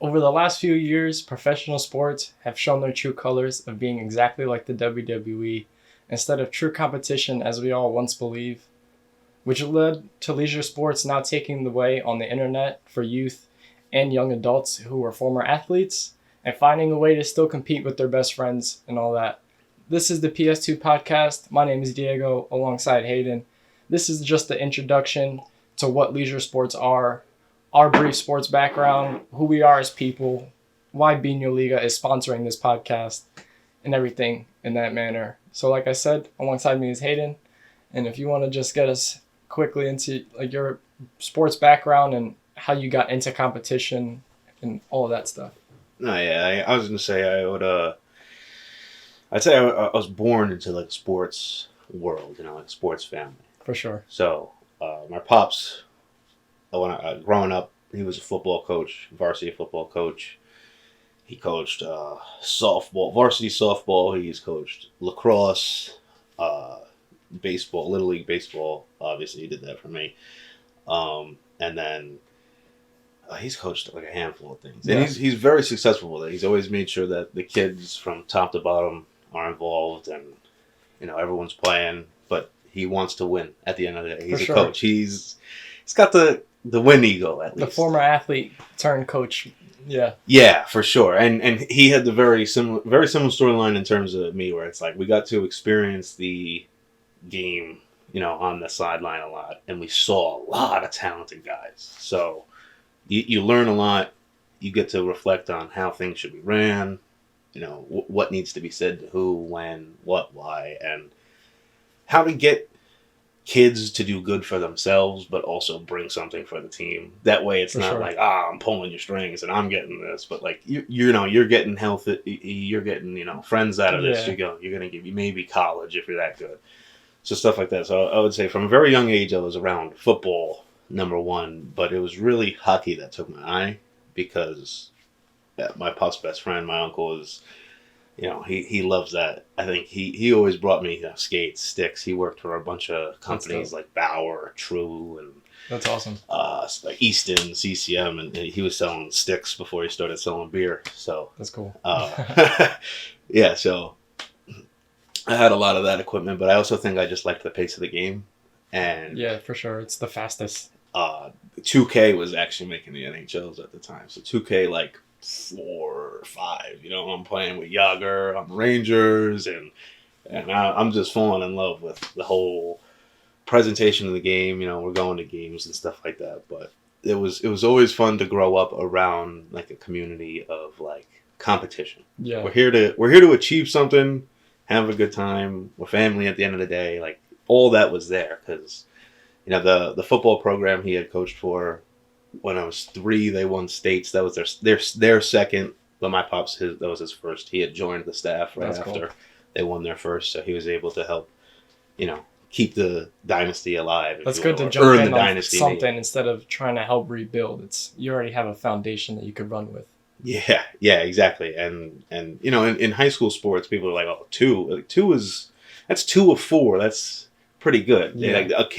Over the last few years, professional sports have shown their true colors of being exactly like the WWE, instead of true competition as we all once believed, which led to leisure sports now taking the way on the internet for youth and young adults who were former athletes and finding a way to still compete with their best friends and all that. This is the PS2 podcast. My name is Diego alongside Hayden. This is just the introduction to what leisure sports are, our brief sports background, who we are as people, why Biñholiga is sponsoring this podcast, and everything in that manner. So like I said, alongside me is Hayden. And if you want to just get us quickly into like your sports background and how you got into competition and all of that stuff. No, yeah, I was gonna say I'd say I was born into like sports world, like sports family. For sure. So my pops, growing up, he was a football coach, varsity football coach. He coached softball, varsity softball. He's coached lacrosse, baseball, Little League baseball. Obviously, he did that for me. And then he's coached like a handful of things. And he's very successful with it. He's always made sure that the kids from top to bottom are involved and, everyone's playing. But he wants to win at the end of the day. He's a coach. He's got the win ego, at least. The former athlete turned coach. Yeah. Yeah, for sure. And he had the very similar storyline in terms of me, where it's like we got to experience the game, on the sideline a lot, and we saw a lot of talented guys. So you learn a lot. You get to reflect on how things should be ran, what needs to be said to who, when, what, why, and how to get kids to do good for themselves, but also bring something for the team. That way, it's not like, I'm pulling your strings and I'm getting this, but like you're getting healthy, you're getting friends out of this. You're gonna give you maybe college if you're that good. So stuff like that. So I would say from a very young age, I was around football, number one, but it was really hockey that took my eye because my pop's best friend, my uncle, is. He loves that. I think he always brought me skates, sticks. He worked for a bunch of companies like Bauer, True, and that's awesome. Like Easton, CCM, and he was selling sticks before he started selling beer. So that's cool. Yeah, so I had a lot of that equipment, but I also think I just liked the pace of the game. And yeah, for sure, it's the fastest. 2K was actually making the NHLs at the time, so 2K like 4 or 5, I'm playing with Yager on Rangers, and I'm just falling in love with the whole presentation of the game. We're going to games and stuff like that, but it was always fun to grow up around like a community of like competition. Yeah, we're here to achieve something, have a good time. We're family at the end of the day. Like all that was there because the football program he had coached for. When I was 3, they won states. That was their second, but my pops, that was his first. He had joined the staff right after they won their first, so he was able to help, keep the dynasty alive. That's good to jump in on something instead of trying to help rebuild. You already have a foundation that you could run with. Yeah, exactly. And in high school sports, people are like, oh, 2. That's 2 of 4. That's pretty good. Yeah. Like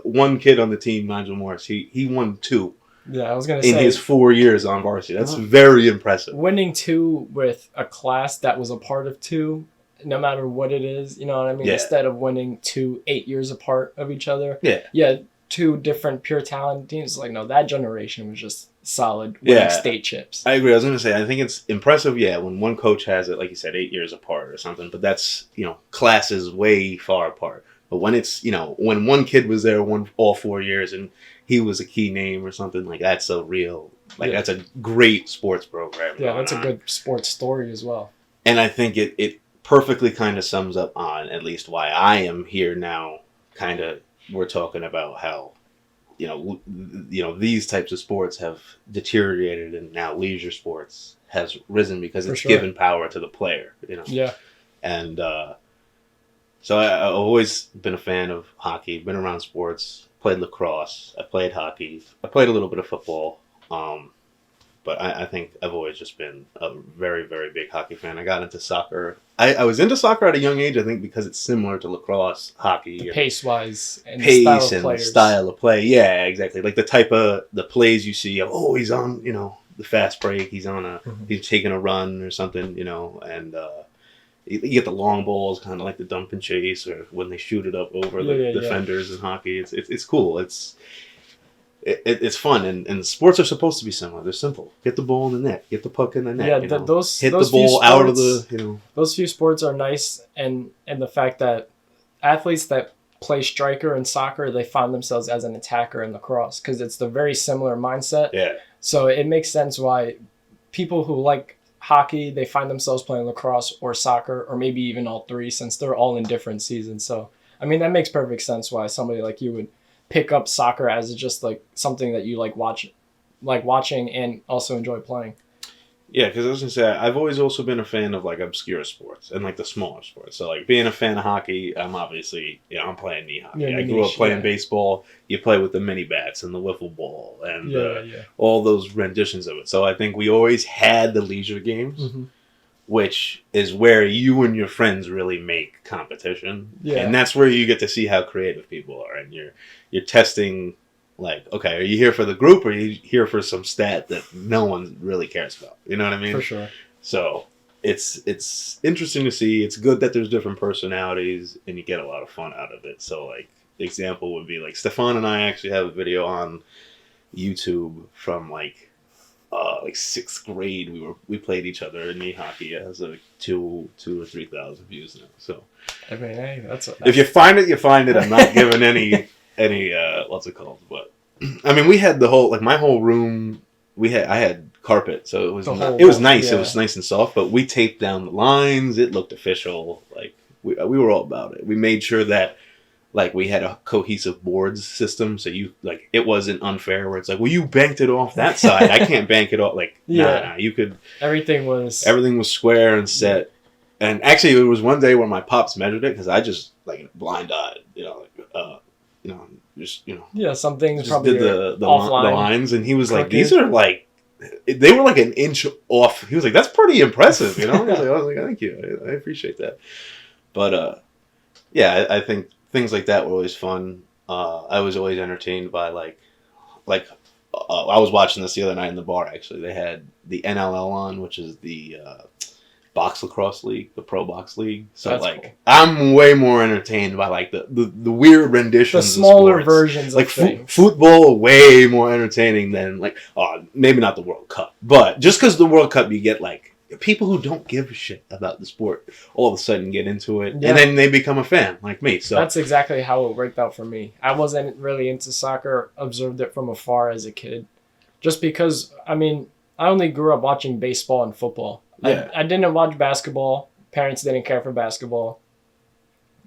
one kid on the team, Nigel Morris, he won 2. Yeah, I was going to say. In his 4 years on varsity. That's very impressive. Winning 2 with a class that was a part of 2, no matter what it is, you know what I mean? Yeah. Instead of winning 2 8 years apart of each other. Yeah, 2 different pure talent teams. Like, no, that generation was just solid winning state chips. I agree. I was going to say, I think it's impressive, when one coach has it, like you said, 8 years apart or something. But that's, classes way far apart. But when it's, when one kid was there all 4 years and he was a key name or something, like that's a real, that's a great sports program. Yeah, that's a good sports story as well. And I think it perfectly kind of sums up on at least why I am here now. Kind of, we're talking about how, these types of sports have deteriorated and now leisure sports has risen because it's given power to the player, Yeah. And, so I've always been a fan of hockey, been around sports, played lacrosse, I played hockey, I played a little bit of football, but I think I've always just been a very, very big hockey fan. I got into soccer. I was into soccer at a young age, I think, because it's similar to lacrosse, hockey. Pace-wise and style of play. Yeah, exactly. Like the type of the plays you see, he's on, the fast break. He's he's taking a run or something, and you get the long balls, kind of like the dump and chase, or when they shoot it up over the defenders in hockey. It's cool. It's fun, and sports are supposed to be similar. They're simple. Get the ball in the net. Get the puck in the net. Yeah, those hit those the ball sports, out of the. Those few sports are nice, and the fact that athletes that play striker in soccer, they find themselves as an attacker in lacrosse because it's the very similar mindset. Yeah. So it makes sense why people who like hockey, they find themselves playing lacrosse or soccer, or maybe even all three, since they're all in different seasons. So I mean, that makes perfect sense why somebody like you would pick up soccer as just like something that you like watching and also enjoy playing. Yeah, because I was gonna say I've always also been a fan of like obscure sports and like the smaller sports. So like being a fan of hockey, I'm obviously I'm playing knee hockey. Yeah, I grew up playing baseball. You play with the mini bats and the wiffle ball and all those renditions of it. So I think we always had the leisure games, which is where you and your friends really make competition. Yeah, and that's where you get to see how creative people are, and you're testing. Like, okay, are you here for the group or are you here for some stat that no one really cares about? You know what I mean? For sure. So it's interesting to see. It's good that there's different personalities and you get a lot of fun out of it. So, like, example would be, like, Stefan and I actually have a video on YouTube from, like 6th grade. We played each other in knee hockey. It has, like, 2,000 or 3,000 views now. So, I mean, hey, that's if you find it, you find it. I'm not giving any what's it called? But I mean, we had the whole, like, my whole room. I had carpet, so it was nice. Yeah. It was nice and soft, but we taped down the lines. It looked official. Like we were all about it. We made sure that like we had a cohesive boards system, so it wasn't unfair. Where it's like, well, you banked it off that side. I can't bank it off. Like nah, you could. Everything was square and set. And actually, it was one day where my pops measured it because I just like blind eyed, some things just probably did the lines, and he was like, these are like, they were like an inch off. He was like, that's pretty impressive, I was like, thank you, I appreciate that. But I think things like that were always fun. I was always entertained by like I was watching this the other night in the bar. Actually, they had the NLL on, which is the box lacrosse league, the pro box league. So that's like cool. I'm way more entertained by like the weird renditions, the smaller versions, like football. Way more entertaining than like maybe not the World Cup, but just because the World Cup, you get like people who don't give a shit about the sport all of a sudden get into it, and then they become a fan like me. So that's exactly how it worked out for me. I wasn't really into soccer, observed it from afar as a kid, just because I only grew up watching baseball and football. Yeah. I didn't watch basketball. Parents didn't care for basketball.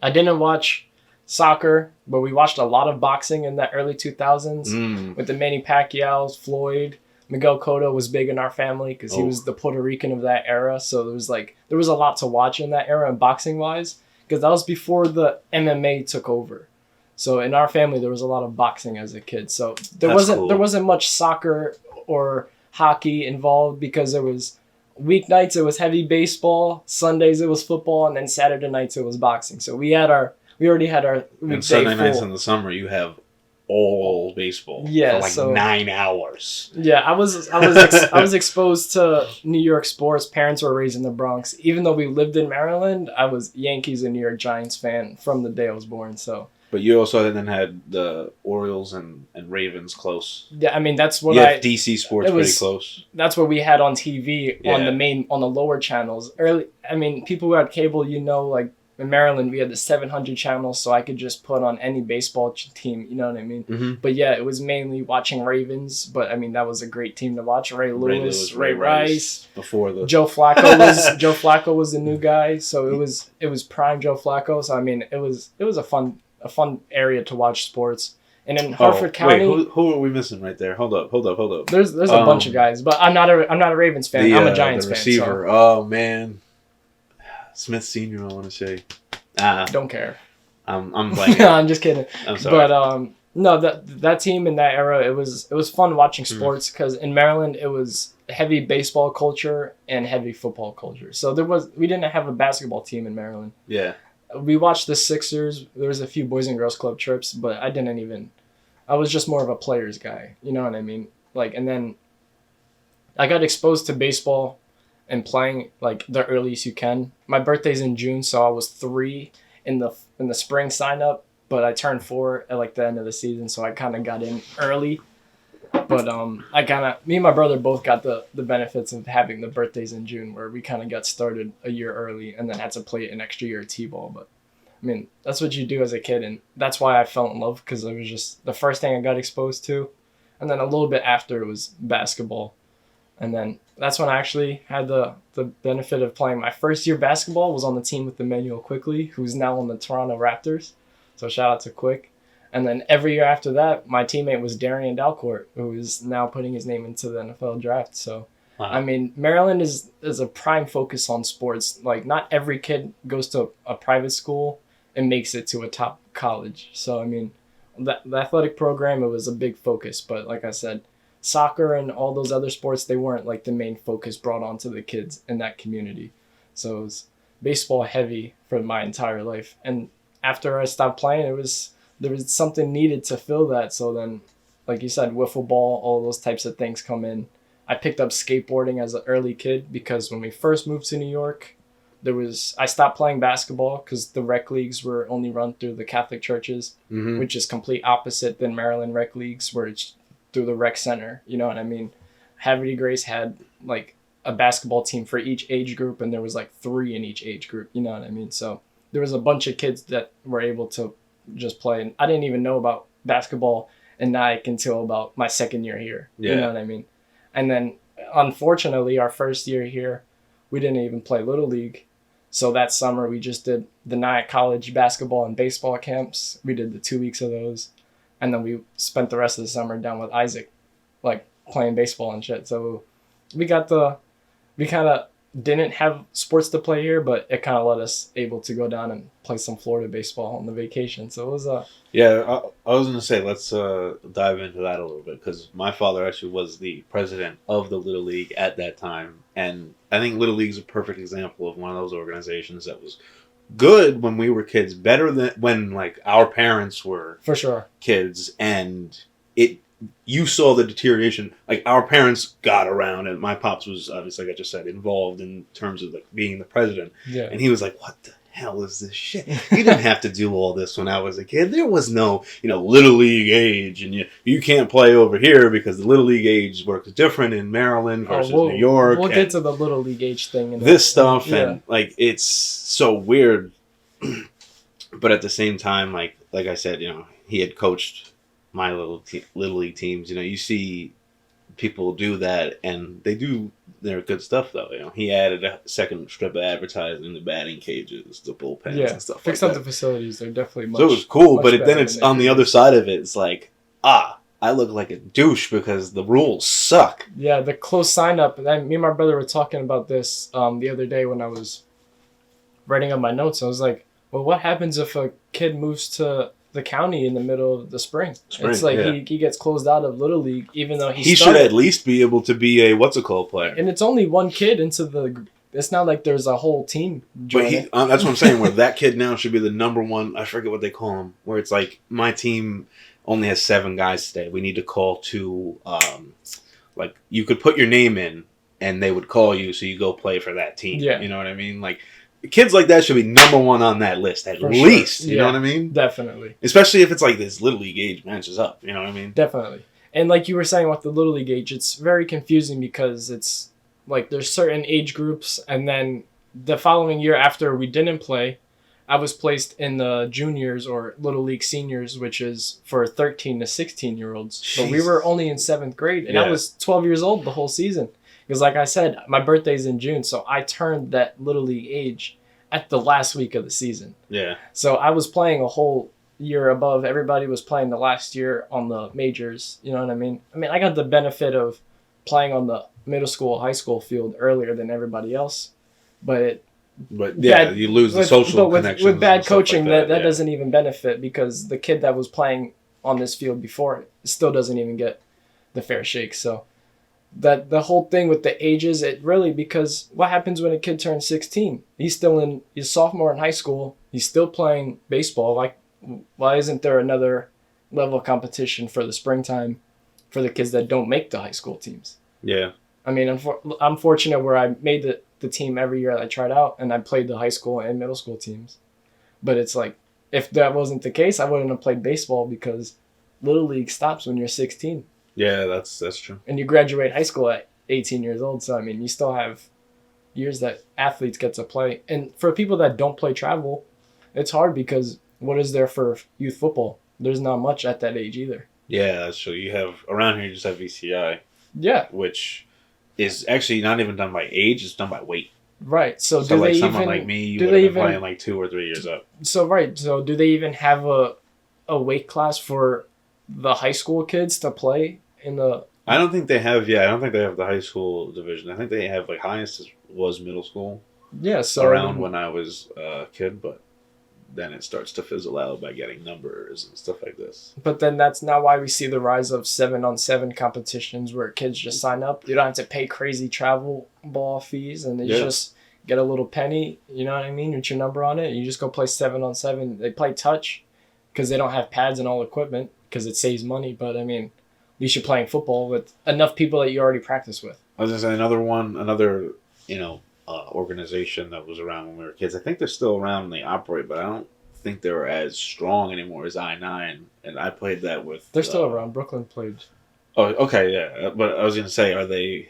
I didn't watch soccer, but we watched a lot of boxing in the early 2000s with the Manny Pacquiao's, Floyd. Miguel Cotto was big in our family because he was the Puerto Rican of that era. So there was a lot to watch in that era, boxing wise, because that was before the MMA took over. So in our family, there was a lot of boxing as a kid. So there wasn't much soccer or hockey involved because there was weeknights it was heavy baseball, Sundays it was football, and then Saturday nights it was boxing. So we already had our weekday and Sunday nights in the summer you have all baseball for like 9 hours. Yeah, I was exposed to New York sports. Parents were raised in the Bronx. Even though we lived in Maryland, I was Yankees and New York Giants fan from the day I was born. So. But you also then had the Orioles and Ravens close. Yeah, that's what DC sports pretty close. That's what we had on TV on the lower channels. People who had cable, like in Maryland, we had the 700 channels, so I could just put on any baseball team. You know what I mean? Mm-hmm. But yeah, it was mainly watching Ravens. But that was a great team to watch. Ray Lewis, Ray Rice. Before the Joe Flacco was the new guy, so it was prime Joe Flacco. So it was a fun area to watch sports. And in Harford County, who are we missing right there? Hold up. There's a bunch of guys, but I'm not a Ravens fan. I'm a Giants fan. Receiver. So. Oh man, Smith Senior. I want to say. Don't care. I'm blanking. No, I'm just kidding. I'm sorry. But no, that team in that era, it was fun watching sports because in Maryland it was heavy baseball culture and heavy football culture. So we didn't have a basketball team in Maryland. Yeah. We watched the Sixers. There was a few Boys and Girls Club trips, but I was just more of a players guy. You know what I mean? Like, and then I got exposed to baseball and playing like the earliest you can. My birthday's in June, so I was 3 in the spring sign up, but I turned 4 at like the end of the season, so I kind of got in early. But me and my brother both got the benefits of having the birthdays in June, where we kind of got started a year early and then had to play an extra year of t-ball. But I mean, that's what you do as a kid, and that's why I fell in love, because it was just the first thing I got exposed to, and then a little bit after it was basketball. And then that's when I actually had the benefit of playing. My first year basketball was on the team with Emmanuel Quickly, who's now on the Toronto Raptors. So shout out to Quick. And then every year after that, my teammate was Darian Dalcourt, who is now putting his name into the NFL draft. So, wow. I mean, Maryland is a prime focus on sports. Like, not every kid goes to a private school and makes it to a top college. So, I mean, the athletic program, it was a big focus. But like I said, soccer and all those other sports, they weren't like the main focus brought onto the kids in that community. So it was baseball heavy for my entire life. And after I stopped playing, there was something needed to fill that. So then, like you said, wiffle ball, all those types of things come in. I picked up skateboarding as an early kid because when we first moved to New York, I stopped playing basketball because the rec leagues were only run through the Catholic churches, which is complete opposite than Maryland rec leagues, where it's through the rec center. You know what I mean? Havre de Grace had like a basketball team for each age group, and there was like 3 in each age group. You know what I mean? So there was a bunch of kids that were able to just play. And I didn't even know about basketball in Nike until about my second year here. Yeah. You know what I mean? And then, unfortunately, our first year here, we didn't even play Little League. So that summer, we just did the Nyack College basketball and baseball camps. We did the 2 weeks of those. And then we spent the rest of the summer down with Isaac, like playing baseball and shit. So we kind of didn't have sports to play here, but it kind of let us able to go down and play some Florida baseball on the vacation. So it was Yeah, I was going to say, let's dive into that a little bit, because my father actually was the president of the Little League at that time. And I think Little League's a perfect example of one of those organizations that was good when we were kids, better than when like our parents were for sure kids, and you saw the deterioration. Like, our parents got around, and my pops was obviously, like I just said, involved in terms of like being the president. Yeah. And he was like, "What the hell is this shit? You didn't have to do all this when I was a kid. There was no, Little League age, and you can't play over here because the Little League age works different in Maryland versus New York." We'll get to the Little League age thing and this stuff, and like, it's so weird. But at the same time, like I said, he had coached my Little League teams. You see people do that, and they do their good stuff, though. He added a second strip of advertising, the batting cages, the bullpens, and stuff fixed like up that. The facilities. They're definitely much. So it was cool, but then it's on the could. other side of it. It's like, I look like a douche because the rules suck. Yeah, the close sign up. Me and my brother were talking about this the other day when I was writing up my notes. I was like, well, what happens if a kid moves to the county in the middle of the spring? It's like he gets closed out of Little League, even though he should at least be able to be a player. And it's only one kid into the. It's not like there's a whole team. But that's what I'm saying. Where that kid now should be the number one. I forget what they call him. Where it's like, my team only has 7 guys today. We need to call to like, you could put your name in and they would call you, so you go play for that team. Yeah. You know what I mean? Like, kids like that should be number one on that list at least. Sure. You know what I mean? Definitely. Especially if it's like this Little League age matches up. You know what I mean? Definitely. And like you were saying with the Little League age, it's very confusing because it's like there's certain age groups, and then the following year after we didn't play, I was placed in the juniors or Little League seniors, which is for 13 to 16-year-olds. So we were only in 7th grade, and I was 12 years old the whole season. Because like I said, my birthday's in June, so I turned that Little League age at the last week of the season. Yeah. So I was playing a whole year above. Everybody was playing the last year on the majors. You know what I mean? I got the benefit of playing on the middle school, high school field earlier than everybody else. But you lose the social connections. With bad coaching, like that doesn't even benefit, because the kid that was playing on this field before still doesn't even get the fair shake. So that the whole thing with the ages, it really, because what happens when a kid turns 16? He's sophomore in high school. He's still playing baseball. Like, why isn't there another level of competition for the springtime for the kids that don't make the high school teams? Yeah. I mean, I'm fortunate where I made the team every year that I tried out, and I played the high school and middle school teams. But it's like, if that wasn't the case, I wouldn't have played baseball because Little League stops when you're 16. Yeah, that's true. And you graduate high school at 18 years old. So, I mean, you still have years that athletes get to play. And for people that don't play travel, it's hard because what is there for youth football? There's not much at that age either. Yeah, that's true. You have, around here, you just have VCI. Yeah. Which is actually not even done by age, it's done by weight. Right. So do like someone like me, you would have been playing like 2 or 3 years up. So, right. So, do they even have a weight class for the high school kids to play in the... I don't think they have, I don't think they have the high school division. I think they have, like, highest was middle school. Yeah, so... Around when I was a kid, but then it starts to fizzle out by getting numbers and stuff like this. But then that's not why we see the rise of 7-on-7 competitions where kids just sign up. You don't have to pay crazy travel ball fees, and they just get a little penny, you know what I mean, with your number on it. You just go play 7-on-7. They play touch because they don't have pads and all equipment because it saves money. But, I mean, at least you're playing football with enough people that you already practice with. I was going to say another, organization that was around when we were kids. I think they're still around and they operate, but I don't think they're as strong anymore as I-9. And I played that with... They're still around. Brooklyn played. Oh, okay, yeah. But I was going to say, are they...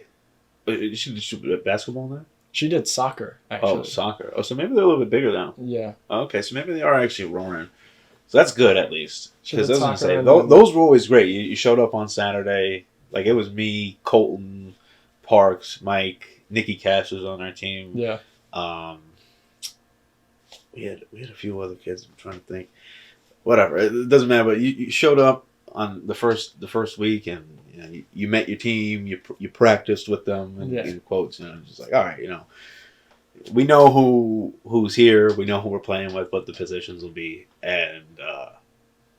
Is she basketball now? She did soccer, actually. Oh, soccer. Oh, so maybe they're a little bit bigger now. Yeah. Okay, so maybe they are actually roaring. So that's good, at least. Because I was going to say, then... those were always great. You showed up on Saturday. Like, it was me, Colton, Parks, Mike, Nikki Cash was on our team. Yeah. We had a few other kids. I'm trying to think. Whatever. It doesn't matter. But you showed up on the first week, and you met your team. You practiced with them, in quotes. Just like, all right, we know who's here. We know who we're playing with, what the positions will be, and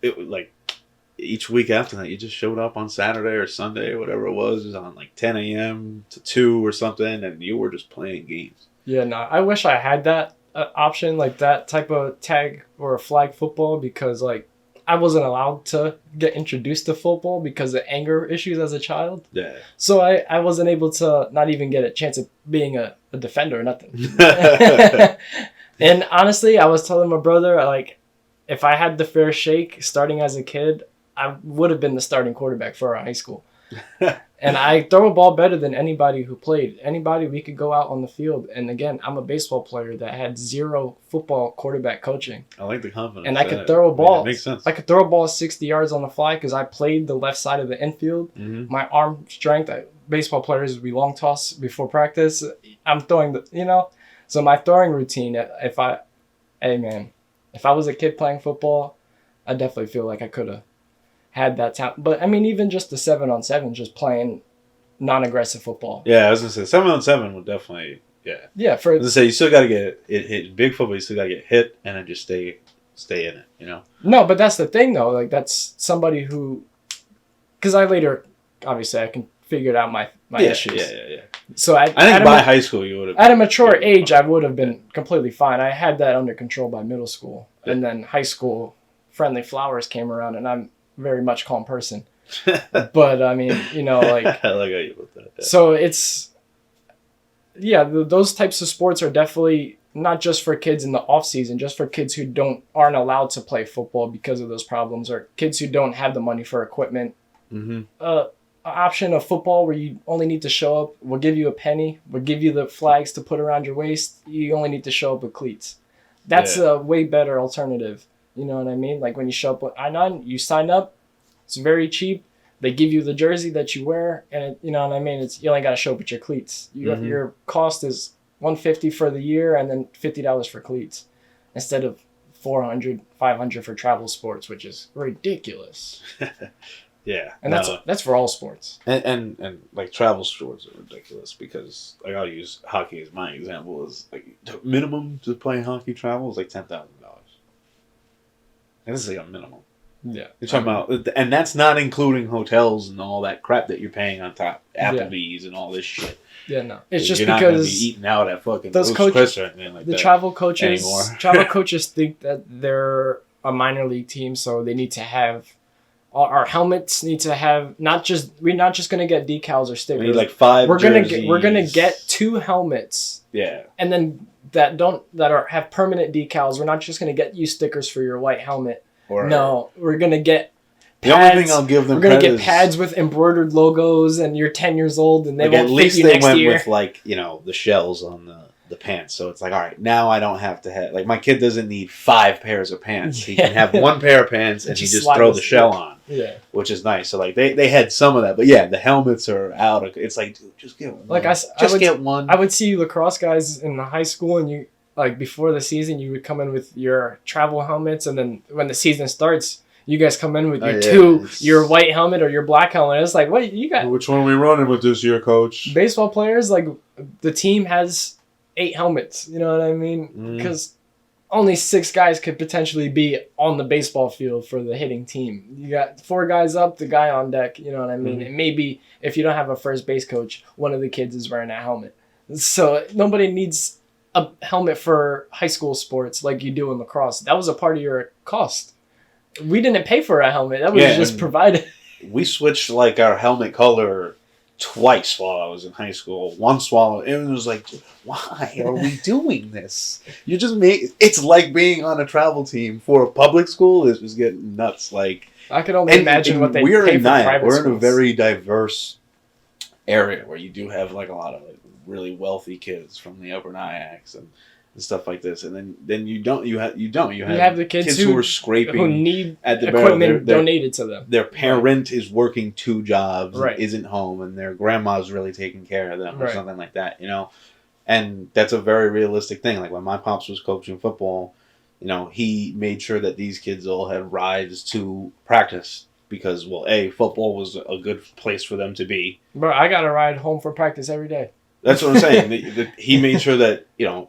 it was like each week after that, you just showed up on Saturday or Sunday or whatever it was on like 10 a.m. to 2 or something, and you were just playing games. Yeah, no, I wish I had that option, like that type of tag or a flag football, because like I wasn't allowed to get introduced to football because of anger issues as a child. Yeah. So I wasn't able to not even get a chance of being a defender or nothing. And honestly, I was telling my brother, like, if I had the fair shake starting as a kid, I would have been the starting quarterback for our high school. And I throw a ball better than anybody who played. Anybody, we could go out on the field. And again, I'm a baseball player that had 0 football quarterback coaching. I like the confidence. And I could throw a ball. Yeah, makes sense. I could throw a ball 60 yards on the fly because I played the left side of the infield. Mm-hmm. My arm strength, baseball players, we long toss before practice. I'm throwing So my throwing routine, if I was a kid playing football, I definitely feel like I could have had that talent. But I mean, even just the 7-on-7, just playing non-aggressive football. Yeah, I was gonna say 7-on-7 would definitely. Yeah. Yeah. I was gonna say you still got to get it hit. Big football, you still got to get hit and then just stay in it. No, but that's the thing though. Like that's somebody who, because I later, obviously, I can figure out my issues. Yeah. So I think by high school you would have. At a mature age, I would have been completely fine. I had that under control by middle school, and then high school, friendly flowers came around, and I'm very much calm person. But I mean, like I like how you put that. Yeah. So it's those types of sports are definitely not just for kids in the off season, just for kids who aren't allowed to play football because of those problems, or kids who don't have the money for equipment. Mm-hmm. An option of football where you only need to show up. We'll give you a penny. We'll give you the flags to put around your waist. You only need to show up with cleats. That's a way better alternative. You know what I mean? Like when you show up with I-9, you sign up. It's very cheap. They give you the jersey that you wear, and you know what I mean. You only got to show up with your cleats. Your cost is $150 for the year, and then $50 for cleats, instead of $400, $500 for travel sports, which is ridiculous. Yeah, and that's for all sports. And like travel sports are ridiculous because like I'll use hockey as my example. Is like the minimum to play hockey travel is like $10,000, and this is like a minimum. Yeah, you're talking about, and that's not including hotels and all that crap that you're paying on top, Applebee's and all this shit. Yeah, no, it's just you're because not gonna be eating out at fucking those coaches, or anything like the that travel coaches, anymore. travel coaches think that they're a minor league team, so they need to have Our helmets need to have we're not just gonna get decals or stickers. We need like 5 jerseys. We're gonna get 2 helmets. Yeah. And then have permanent decals. We're not just gonna get you stickers for your white helmet. No, we're gonna get pads. The only thing I'll give them we're gonna get pads with embroidered logos, and you're 10 years old, and they won't fit you next year. At least they went with like the shells on the pants, so it's like, all right, now I don't have to have like my kid doesn't need 5 pairs of pants. He can have 1 pair of pants, and he just throw the shell on. Yeah, which is nice. So like they had some of that, but yeah, the helmets are out. It's like, dude, just get one. Like get one. I would see lacrosse guys in the high school, and you like before the season, you would come in with your travel helmets, and then when the season starts, you guys come in with your white helmet or your black helmet. It's like, what you got? Which one are we running with this year, coach? Baseball players, like the team has 8 helmets. You know what I mean? Because only 6 guys could potentially be on the baseball field for the hitting team. You got 4 guys up, the guy on deck, you know what I mean? And maybe if you don't have a first base coach, one of the kids is wearing a helmet. So nobody needs a helmet for high school sports like you do in lacrosse. That was a part of your cost. We didn't pay for a helmet. That was just provided. We switched like our helmet color twice while I was in high school. Once while it was like, why are we doing this? You just it's like being on a travel team for a public school is getting nuts. Like I could only imagine what they pay for private schools. We're in a very diverse area where you do have like a lot of like really wealthy kids from the upper Nyack and stuff like this, and then you have the kids who are scraping, who need at the equipment donated to them. Their parent is working 2 jobs, and isn't home, and their grandma's really taking care of them or something like that, and that's a very realistic thing. Like when my pops was coaching football, he made sure that these kids all had rides to practice because, well, football was a good place for them to be. Bro, I got a ride home from practice every day. That's what I'm saying. He made sure that,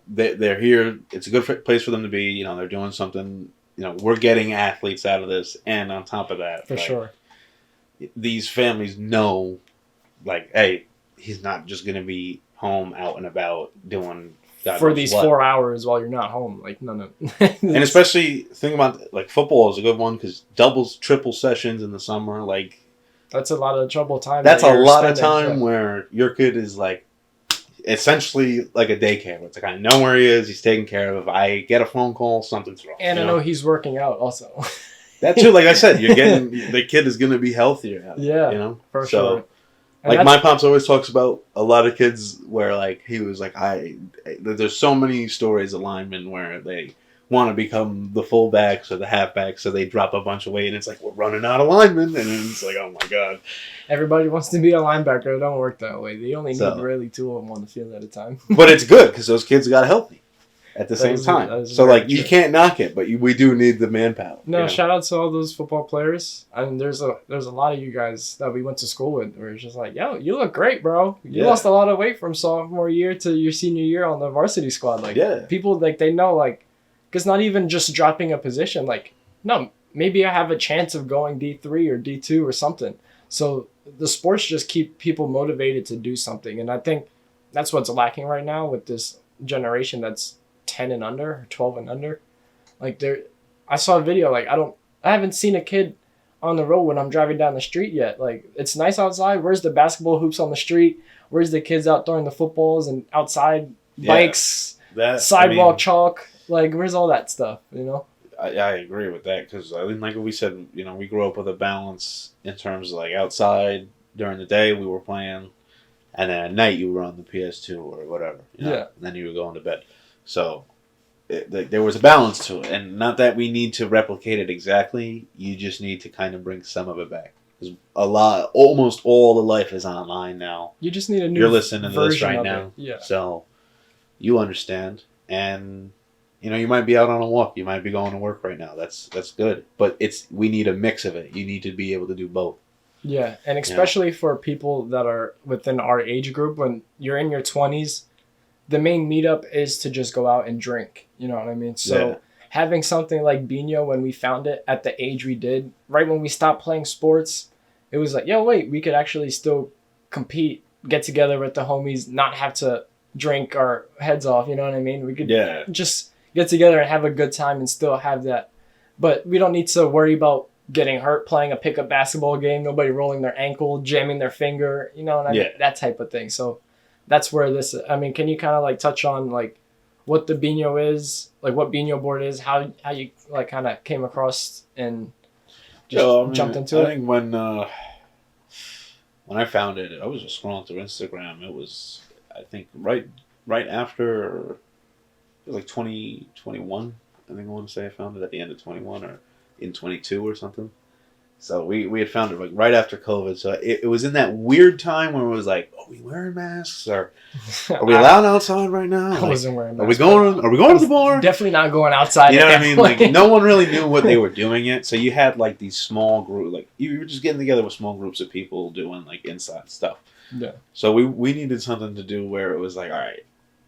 they're here. It's a good place for them to be. They're doing something. We're getting athletes out of this. And on top of that, for sure, these families know, like, hey, he's not just going to be home out and about doing for these 4 hours while you're not home. Like, no. And especially, think about, like, football is a good one because doubles, triple sessions in the summer, like. That's a lot of trouble time. That's a lot of time where your kid is, like, essentially like a daycare. It's like, I know where he is. He's taken care of. If I get a phone call, something's wrong. And I know he's working out also. That too. Like I said, you're getting the kid is going to be healthier. Yeah, for sure. Like my pops always talks about a lot of kids where like he was like there's so many stories of linemen where they want to become the fullbacks or the halfbacks, so they drop a bunch of weight, and it's like, we're running out of linemen, and it's like, oh my god. Everybody wants to be a linebacker. It don't work that way. They only need really 2 of them on the field at a time. But it's good because those kids got healthy at the same time. So like, you can't knock it, but we do need the manpower. No, shout out to all those football players. I mean, there's a lot of you guys that we went to school with where it's just like, yo, you look great, bro. You lost a lot of weight from sophomore year to your senior year on the varsity squad. Like, people, like, they know, like, because not even just dropping a position, like, no, maybe I have a chance of going D3 or D2 or something. So the sports just keep people motivated to do something. And I think that's what's lacking right now with this generation that's 10 and under, or 12 and under. Like, I saw a video, like, I haven't seen a kid on the road when I'm driving down the street yet. Like, it's nice outside. Where's the basketball hoops on the street? Where's the kids out throwing the footballs and outside bikes, sidewalk chalk? Like, where's all that stuff, I agree with that because, I mean, like we said, we grew up with a balance in terms of, like, outside during the day we were playing, and then at night you were on the PS2 or whatever. And then you were going to bed. So there was a balance to it. And not that we need to replicate it exactly. You just need to kind of bring some of it back. Because almost all the life is online now. You just need a new You're listening to this right now. Yeah. So you understand. And... you might be out on a walk. You might be going to work right now. That's good. But we need a mix of it. You need to be able to do both. Yeah, and especially for people that are within our age group, when you're in your 20s, the main meetup is to just go out and drink. You know what I mean? So having something like Binho, when we found it at the age we did, right when we stopped playing sports, it was like, yo, wait, we could actually still compete, get together with the homies, not have to drink our heads off. You know what I mean? We could just get together and have a good time and still have that. But we don't need to worry about getting hurt playing a pickup basketball game, nobody rolling their ankle, jamming their finger, you know, and I mean, that type of thing. So that's where this, I mean, can you kind of like touch on like what the Binho is, like what Binho board is, how you like kind of came across and just jumped into it? I think when I found it, I was just scrolling through Instagram. It was, I think, right after, it was like 2021. I think I want to say I found it at the end of 21 or in 22 or something. So we had found it like right after COVID. So it was in that weird time where it was like, are we wearing masks? Or are we allowed outside right now? I wasn't wearing masks. Are we going to the bar? Definitely not going outside. You know what I mean? Like no one really knew what they were doing yet. So you had like these small groups, like you were just getting together with small groups of people doing like inside stuff. Yeah. So we needed something to do where it was like, all right,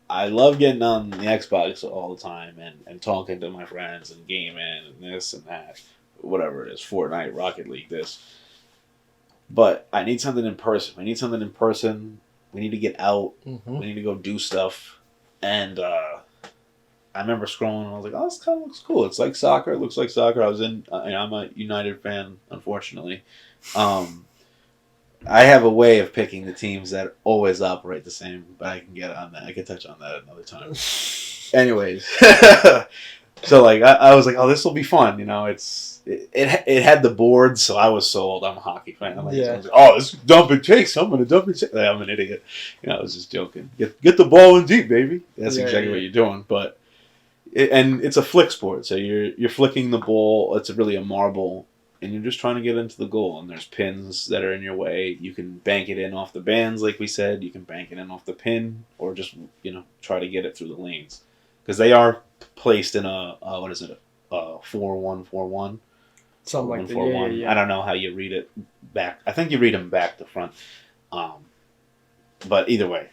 I love getting on the Xbox all the time and talking to my friends and gaming and this and that. Whatever it is, Fortnite, Rocket League, this. But I need something in person. We need something in person. We need to get out. Mm-hmm. We need to go do stuff. And I remember scrolling and I was like, oh, this kind of looks cool. It's like soccer. It looks like soccer. I'm a United fan, unfortunately. I have a way of picking the teams that always operate the same, but I can get on that. I can touch on that another time. Anyways. So like I was like, oh, this will be fun. You know, it had the board, so I was sold. I'm a hockey fan. I was like, oh, it's dump and chase. I'm gonna dump and chase. Like, I'm an idiot. You know, I was just joking. Get the ball in deep, baby. That's exactly what you're doing. But and it's a flick sport, so you're flicking the ball. It's really a marble, and you're just trying to get into the goal. And there's pins that are in your way. You can bank it in off the bands, like we said. You can bank it in off the pin, or just try to get it through the lanes, because they are placed in a 4-1-4-1. Something like that. Yeah. I don't know how you read it back. I think you read them back to front. But either way,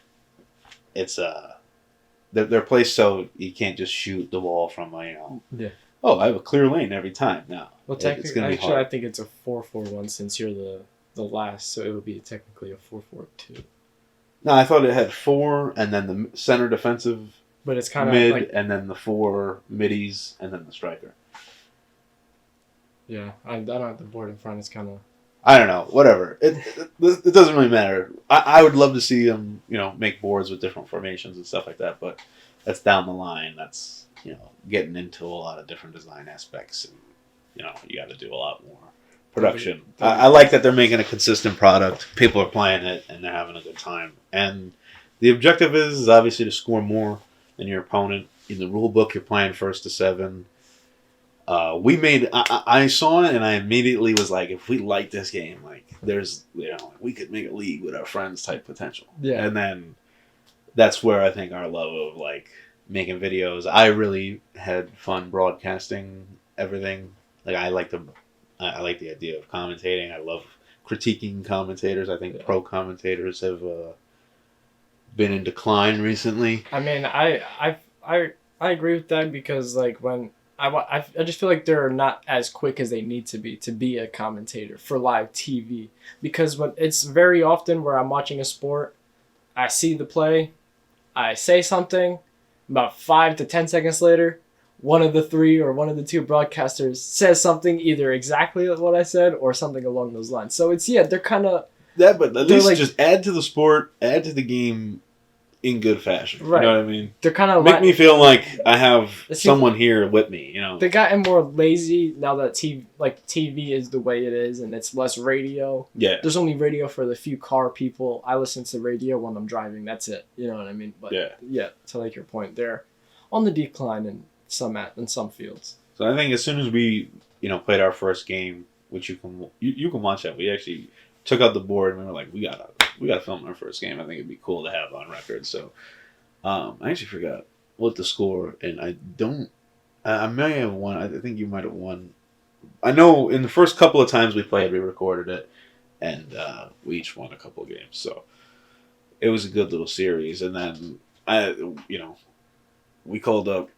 it's they're placed so you can't just shoot the ball from Yeah. Oh, I have a clear lane every time. No. Well, technically, actually, I think it's a 4-4-1 since you're the last, so it would be technically a 4-4-2. No, I thought it had 4 and then the center defensive. But it's kind of mid, like, and then the 4 middies, and then the striker. Yeah, I don't have the board in front. It's kind of... I don't know. Whatever. It doesn't really matter. I would love to see them, make boards with different formations and stuff like that, but that's down the line. That's, getting into a lot of different design aspects, and, you got to do a lot more production. I like that they're making a consistent product. People are playing it, and they're having a good time. And the objective is obviously to score more than your opponent. In the rule book, you're playing 1st to 7. I saw it and I immediately was like, if we like this game, like there's, we could make a league with our friends type potential. Yeah. And then that's where I think our love of like making videos, I really had fun broadcasting everything. Like I like the idea of commentating. I love critiquing commentators. I think pro commentators have been in decline recently. I mean, I agree with that, because like when I just feel like they're not as quick as they need to be a commentator for live TV, because when it's very often where I'm watching a sport, I see the play, I say something, about 5 to 10 seconds later, one of the 3 or one of the 2 broadcasters says something either exactly what I said or something along those lines. So it's they're kind of but at least just add to the sport, add to the game in good fashion. Right. You know what I mean? They're kind of make me feel like I have someone here with me, They gotten more lazy now that TV is the way it is, and it's less radio. Yeah. There's only radio for the few car people. I listen to radio when I'm driving. That's it. You know what I mean? But yeah, to like your point, they're on the decline in some fields. So I think as soon as we, played our first game, which you can watch that. We actually took out the board and we were like, we gotta film our first game. I think it'd be cool to have on record. So I actually forgot what the score, and I may have won. I think you might have won. I know in the first couple of times we played, we recorded it, and we each won a couple of games. So it was a good little series. And then we called up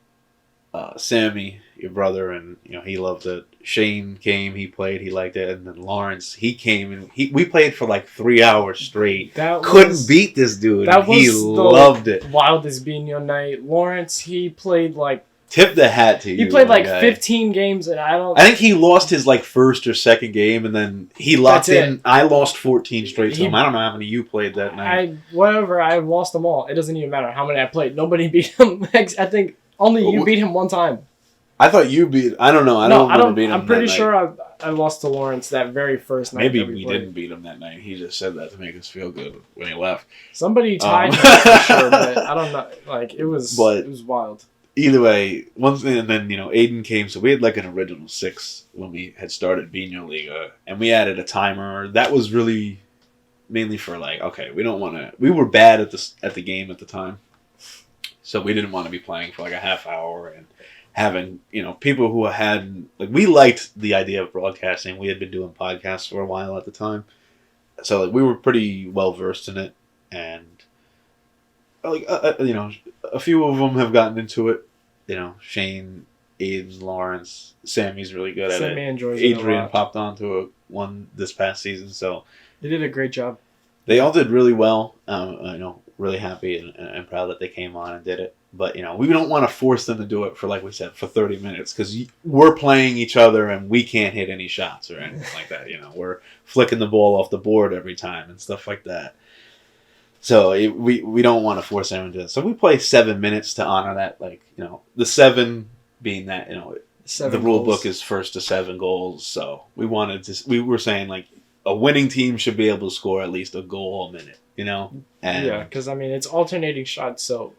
Sammy, your brother, and he loved it. Shane came, he played, he liked it, and then Lawrence, he came and we played for like 3 hours straight. Couldn't beat this dude. He loved it. Wildest Binho night. Lawrence, he played like Tip the hat to you. He played like guy. 15 games, and I think he lost his like first or second game, and then he locked in. I lost 14 straight to him. I don't know how many you played that night. I lost them all. It doesn't even matter how many I played. Nobody beat him. I think only you beat him one time. I thought you beat. I don't know. I don't beat him. I'm pretty sure I lost to Lawrence that very first night. Maybe we didn't beat him that night. He just said that to make us feel good when he left. Somebody tied him for sure, but I don't know. Like it was wild. Either way, one thing, and then Hayden came, so we had like an original 6 when we had started Biñholiga, and we added a timer. That was really mainly for like, okay, we don't want to. We were bad at the game at the time, so we didn't want to be playing for like a half hour and having people who had like we liked the idea of broadcasting. We had been doing podcasts for a while at the time, so like we were pretty well versed in it, and like a few of them have gotten into it. Shane, Hayden, Lawrence, Sammy's really good at it. Enjoys Adrian it popped onto one this past season, so they did a great job. They all did really well. Really happy and proud that they came on and did it. But we don't want to force them to do it for, like we said, for 30 minutes because we're playing each other and we can't hit any shots or anything like that. We're flicking the ball off the board every time and stuff like that. So we don't want to force anyone to do it. So we play 7 minutes to honor that. Like the 7 being that the rule book is first to 7 goals. So we were saying like a winning team should be able to score at least a goal a minute. And yeah, because it's alternating shots. So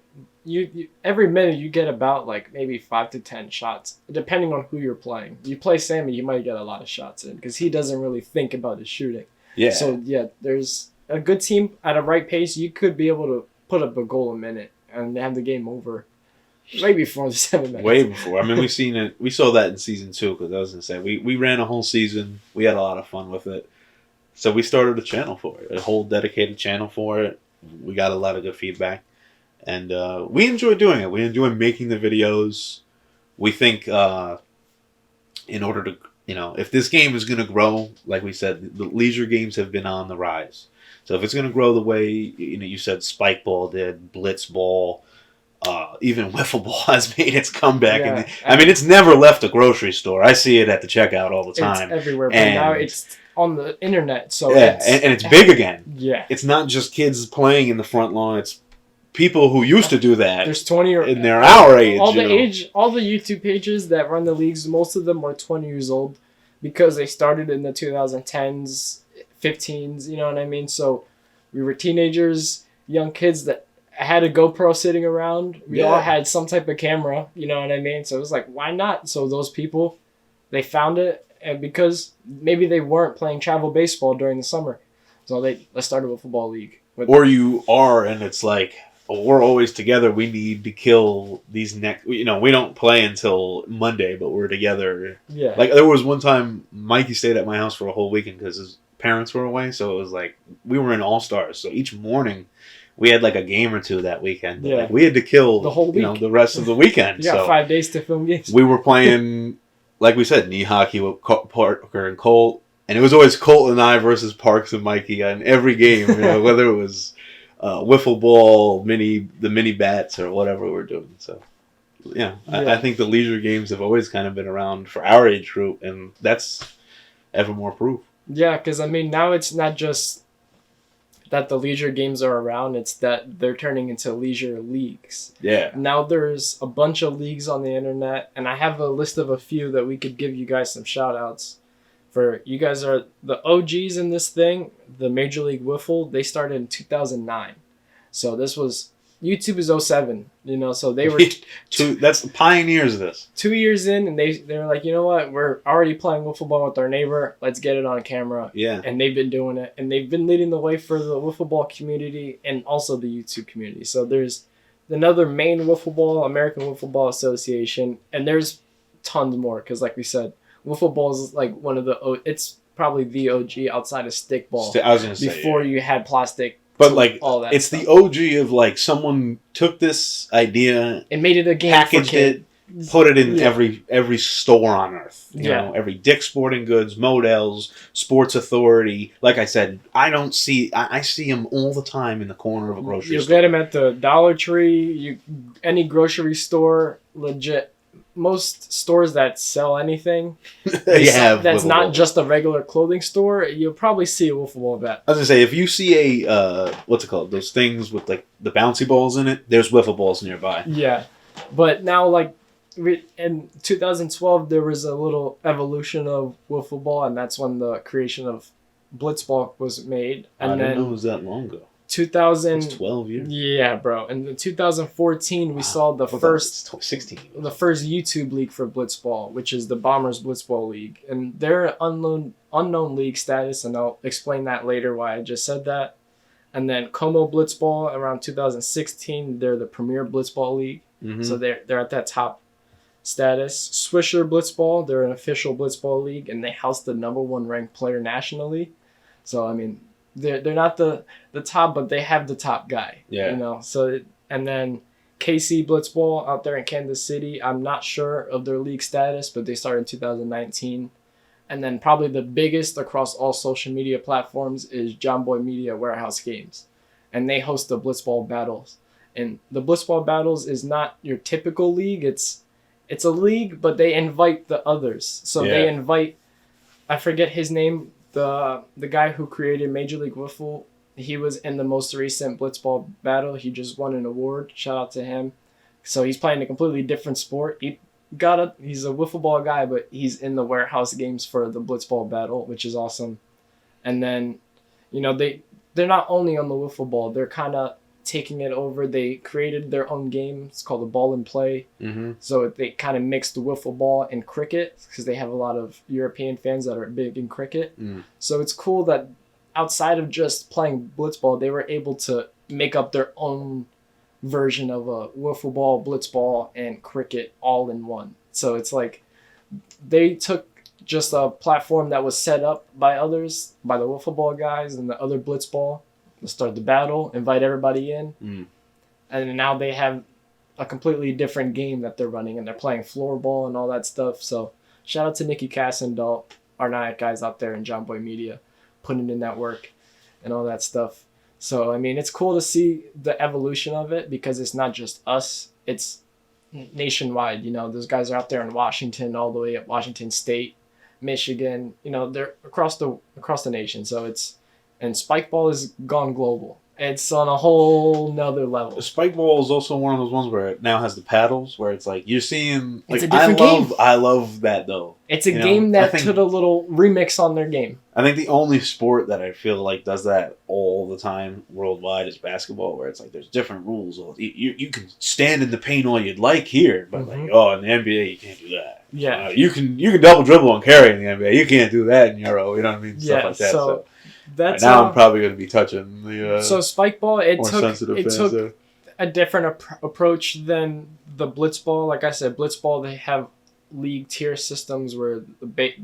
you every minute you get about like maybe 5 to 10 shots depending on who you're playing. You play Sammy, you might get a lot of shots in because he doesn't really think about his shooting. Yeah. So yeah, there's a good team at a right pace. You could be able to put up a goal a minute and have the game over way before the 7 minutes. Way before. We seen it. We saw that in season 2 because I was gonna say we ran a whole season. We had a lot of fun with it. So we started a channel for it, a whole dedicated channel for it. We got a lot of good feedback, and we enjoy doing it. We enjoy making the videos. We think in order to, if this game is going to grow, like we said, the leisure games have been on the rise. So if it's going to grow the way you said Spike Ball did, Blitz Ball, even Wiffle Ball has made its comeback. Yeah, and it's never left a grocery store. I see it at the checkout all the time. It's everywhere, but now it's on the internet. So yeah, and it's big again. Yeah, it's not just kids playing in the front lawn. It's people who used to do that. There's 20 or in their our age. All the YouTube pages that run the leagues, most of them are 20 years old because they started in the 2010s, 15s. You know what I mean? So we were teenagers, young kids that had a GoPro sitting around. We all had some type of camera. You know what I mean? So it was like, why not? So those people, they found it, and because maybe they weren't playing travel baseball during the summer, so let's start a football league. Or you are, and it's like, we're always together. We need to kill these next. We don't play until Monday, but we're together. Yeah. Like there was one time, Mikey stayed at my house for a whole weekend because his parents were away. So it was like we were in All Stars. So each morning, we had like a game or two that weekend. Yeah. Like, we had to kill the whole week. The rest of the weekend. You got 5 days to film games. We were playing, like we said, knee hockey with Parker and Colt, and it was always Colt and I versus Parks and Mikey on every game. Whether it was wiffle ball, the mini bats, or whatever we're doing. So, I think the leisure games have always kind of been around for our age group, and that's ever more proof. Yeah, because now it's not just that the leisure games are around, it's that they're turning into leisure leagues. Yeah. Now there's a bunch of leagues on the internet, and I have a list of a few that we could give you guys some shout outs. For you guys are the OGs in this thing. The Major League Wiffle, they started in 2009. So this was, YouTube is 07, so they were that's the pioneers of this. 2 years in, and they were like, you know what, we're already playing wiffle ball with our neighbor, let's get it on camera. Yeah. And they've been doing it, and they've been leading the way for the wiffle ball community and also the YouTube community. So there's another Maine Wiffle Ball, American Wiffle Ball Association, and there's tons more, because like we said, wiffle ball is like one of it's probably the OG outside of stickball. I was gonna say, before you had plastic. But like all that it's stuff. The OG of like someone took this idea and made it a game, packaged it, put it in every store on earth. You know, every Dick's Sporting Goods, Modell's, Sports Authority. Like I said, I see them all the time in the corner of a grocery store. You get them at the Dollar Tree, any grocery store, legit. most stores that sell anything, that's not ball. just a regular clothing store, you'll probably see a wiffle ball bat. I was gonna say, if you see a what's it called? Those things with like the bouncy balls in it. There's wiffle balls nearby. Yeah, but now like in 2012 there was a little evolution of wiffle ball, and that's when the creation of blitzball was made. And I didn't then know it was that long ago. 2000. It's 12 years. Yeah, bro. And in 2014 we saw the first 16. the first YouTube league for blitzball, which is the Bombers Blitzball League, and they're unknown league status, and I'll explain that later why I just said that. And then Como Blitzball around 2016, they're the premier blitzball league, so they're at that top status. Swisher Blitzball, they're an official blitzball league, and they house the #1 ranked player nationally. So I mean, they're not the top, but they have the top guy. Yeah. You know. So and then KC Blitzball out there in Kansas City, I'm not sure of their league status, but they started in 2019. And then probably the biggest across all social media platforms is John Boy Media Warehouse Games, and they host the Blitzball Battles. And the Blitzball Battles is not your typical league. It's a league, but they invite the others. So they invite, I forget his name, the guy who created Major League Wiffle. He was in the most recent Blitzball battle. He just won an award. Shout out to him. So he's playing a completely different sport. He's a wiffle ball guy, but he's in the warehouse games for the Blitzball battle, which is awesome. And then, you know, they're not only on the wiffle ball, they're kind of taking it over. They created their own game. It's called the Ball and Play. So they kind of mixed the wiffle ball and cricket, because they have a lot of European fans that are big in cricket. So it's cool that outside of just playing blitzball, they were able to make up their own version of a wiffle ball, blitzball, and cricket all in one. So it's like they took just a platform that was set up by others, by the wiffle ball guys and the other blitzball, to start the battle, invite everybody in, and now they have a completely different game that they're running, and they're playing floorball and all that stuff. So shout out to Nikki Cassendahl, our Nyack guys out there in John Boy Media, putting in that work and all that stuff. So, I mean, it's cool to see the evolution of it, because it's not just us, it's nationwide. You know, those guys are out there in Washington, all the way up Washington State, Michigan, you know, they're across the nation. So and Spikeball has gone global. It's on a whole nother level. Spikeball is also one of those ones where it now has the paddles, where it's like you're seeing. Like, it's a different game. I love that though. It's a game that took a little remix on their game. I think the only sport that I feel like does that all the time worldwide is basketball, where it's like there's different rules. You can stand in the paint all you'd like here, but like in the NBA you can't do that. Yeah, you can double dribble and carry in the NBA. You can't do that in Euro. You know what I mean? Yeah, stuff like that. So that's now I'm probably going to be touching the. So Spikeball, it took a different approach than the Blitzball. Like I said, Blitzball, they have league tier systems where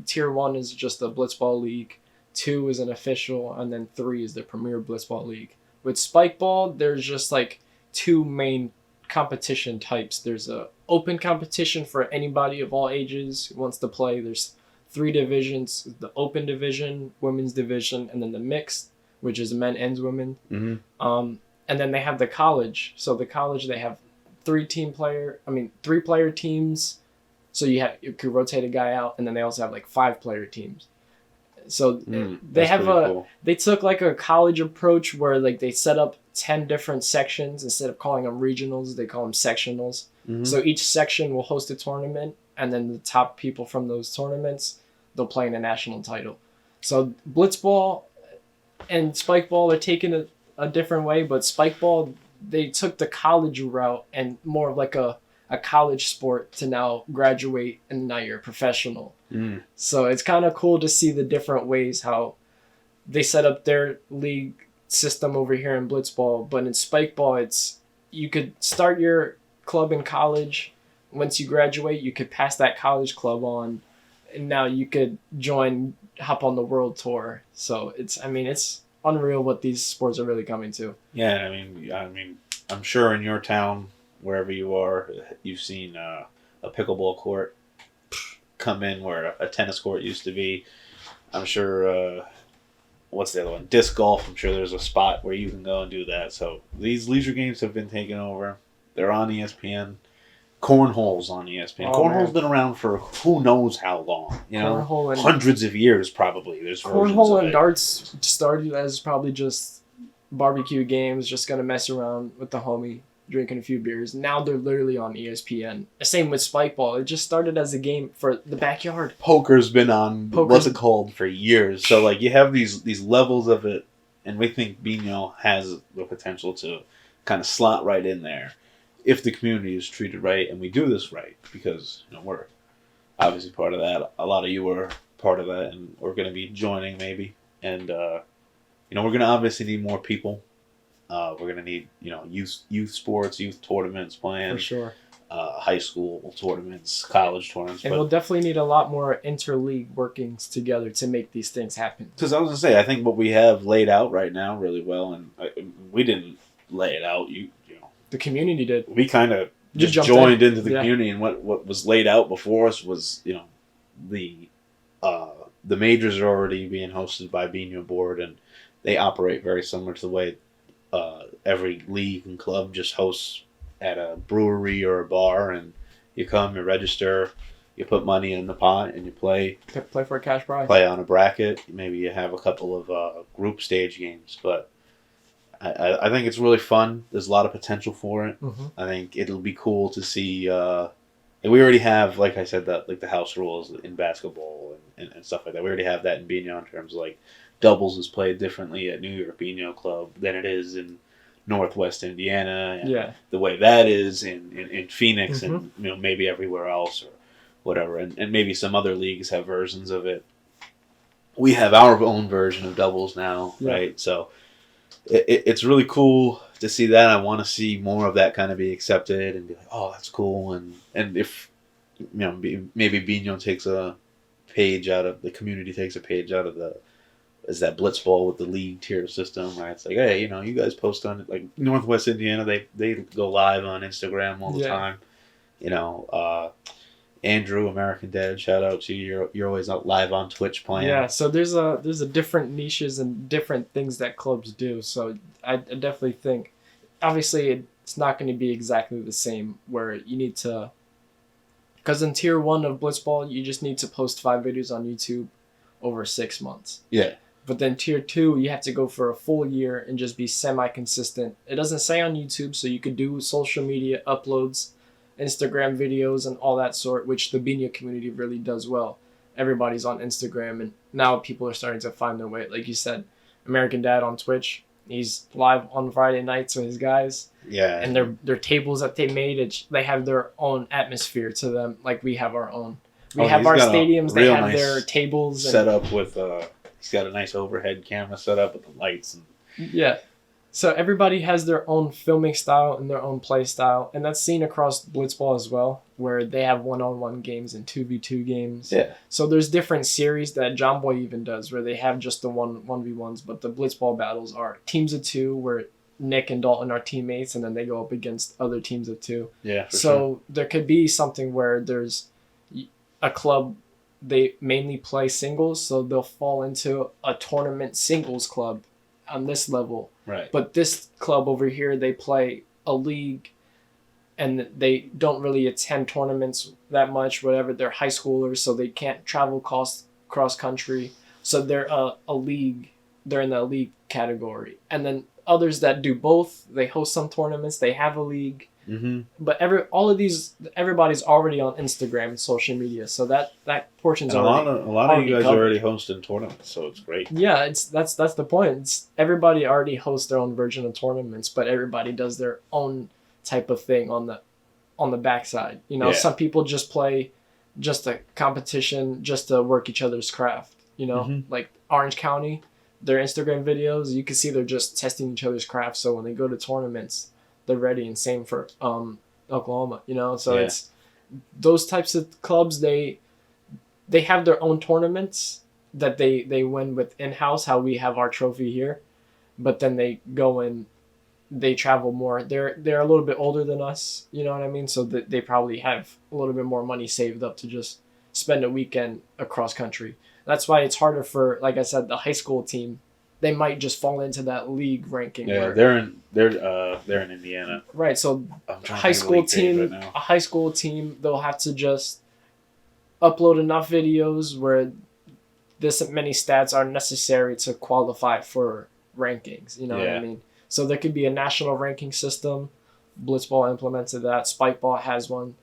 tier 1 is just the Blitzball league, 2 is an official, and then 3 is the premier Blitzball league. With Spikeball, there's just like 2 main competition types. There's a open competition for anybody of all ages who wants to play. There's 3 divisions: the open division, women's division, and then the mixed, which is men and women. And then they have the college. So the college, they have 3 player teams. So you could rotate a guy out, and then they also have like 5-player teams. So they took like a college approach where like they set up 10 different sections. Instead of calling them regionals, they call them sectionals. So each section will host a tournament, and then the top people from those tournaments, they'll play in a national title. So Blitzball and Spikeball are taking a different way, but Spikeball, they took the college route and more of like a college sport to now graduate, and now you're a professional. So it's kind of cool to see the different ways how they set up their league system over here in Blitzball. But in Spikeball, you could start your club in college. Once you graduate, you could pass that college club on, and now you could hop on the world tour. So it's unreal what these sports are really coming to. Yeah, I mean, I'm sure in your town, wherever you are, you've seen a pickleball court come in where a tennis court used to be. I'm sure, what's the other one? Disc golf. I'm sure there's a spot where you can go and do that. So these leisure games have been taken over. They're on ESPN. Cornhole's on ESPN. Oh, Cornhole's man. been around for who knows how long. You know, Cornhole and hundreds of years probably. There's versions Cornhole of and it. darts started as probably just barbecue games, just gonna mess around with the homie, drinking a few beers. Now they're literally on ESPN. Same with Spikeball. It just started as a game for the backyard. Poker's been on Poker's- what's it called for years. So like you have these levels of it, and we think Binho has the potential to kind of slot right in there if the community is treated right and we do this right, because we're obviously part of that. A lot of you are part of that, and we're going to be joining maybe, and we're going to obviously need more people. We're going to need youth sports, youth tournaments planned. For sure. High school tournaments, college tournaments. And we'll definitely need a lot more interleague workings together to make these things happen. Because I was going to say, I think what we have laid out right now really well, and we didn't lay it out. The community did. We kind of just jumped joined in. into the Yeah. community, and what was laid out before us was, the majors are already being hosted by Binho board, and they operate very similar to the way every league and club just hosts at a brewery or a bar, and you come, you register, you put money in the pot, and you play Play for a cash prize. play on a bracket. Maybe you have a couple of group stage games, but I think it's really fun. There's a lot of potential for it. Mm-hmm. I think it'll be cool to see. And we already have, like I said, that like the house rules in basketball and stuff like that. We already have that in Binho in terms of like doubles is played differently at New York Binho Club than it is in Northwest Indiana. And Yeah. the way that is in Phoenix and maybe everywhere else or whatever. And maybe some other leagues have versions of it. We have our own version of doubles now, right? So it's really cool to see that. I want to see more of that kind of be accepted and be like, oh, that's cool. And if maybe Binho takes a page out of the community, takes a page out of is that blitzball with the league tier system, right? It's like, hey, you guys post on it. Like Northwest Indiana, they go live on Instagram all the time. Andrew, American Dad, shout out to you. You're always out live on Twitch playing. Yeah, so there's a different niches and different things that clubs do. So I definitely think, obviously, it's not going to be exactly the same. Where you need to, because in tier 1 of blitzball, you just need to post 5 videos on YouTube over 6 months. Yeah. But then tier 2, you have to go for a full year and just be semi-consistent. It doesn't say on YouTube, so you could do social media uploads, Instagram videos, and all that sort, which the Binho community really does well. Everybody's on Instagram, and now people are starting to find their way. Like you said, American Dad on Twitch, he's live on Friday nights with his guys. Yeah. And their tables that they made, they have their own atmosphere to them, like we have our own. We have our stadiums, they have their tables. Set up with, he's got a nice overhead camera set up with the lights. Yeah. So everybody has their own filming style and their own play style, and that's seen across blitzball as well, where they have 1-on-1 games and 2v2 games. Yeah. So there's different series that John Boy even does, where they have just the 1v1s, but the blitzball battles are teams of 2, where Nick and Dalton are teammates, and then they go up against other teams of 2. Yeah. So there could be something where there's a club, they mainly play singles, so they'll fall into a tournament singles club on this level. Right. But this club over here, they play a league and they don't really attend tournaments that much, whatever. They're high schoolers, so they can't travel cross country. So they're a league. They're in the league category. And then others that do both, they host some tournaments, they have a league. Mm-hmm. But everybody's already on Instagram and social media, so that portion's and already a lot of you guys covered. are already hosting tournaments, so it's great. Yeah, that's the point. Everybody already hosts their own version of tournaments, but everybody does their own type of thing on the backside. Some people just play just a competition just to work each other's craft. Like Orange County, their Instagram videos, you can see they're just testing each other's craft. So when they go to tournaments, they're ready, and same for Oklahoma, so it's those types of clubs, they have their own tournaments that they win with in-house, how we have our trophy here, but then they go and they travel more. They're a little bit older than us, you know what I mean, so that they probably have a little bit more money saved up to just spend a weekend across country. That's why it's harder for, like I said, the high school team they might just fall into that league ranking. Yeah, where, they're in Indiana. right. So I'm trying high to think of the school league page team, right now. a high school team, they'll have to just upload enough videos where this many stats are necessary to qualify for rankings. You know what I Yeah. mean? So there could be a national ranking system. Blitzball implemented that. Spikeball has one.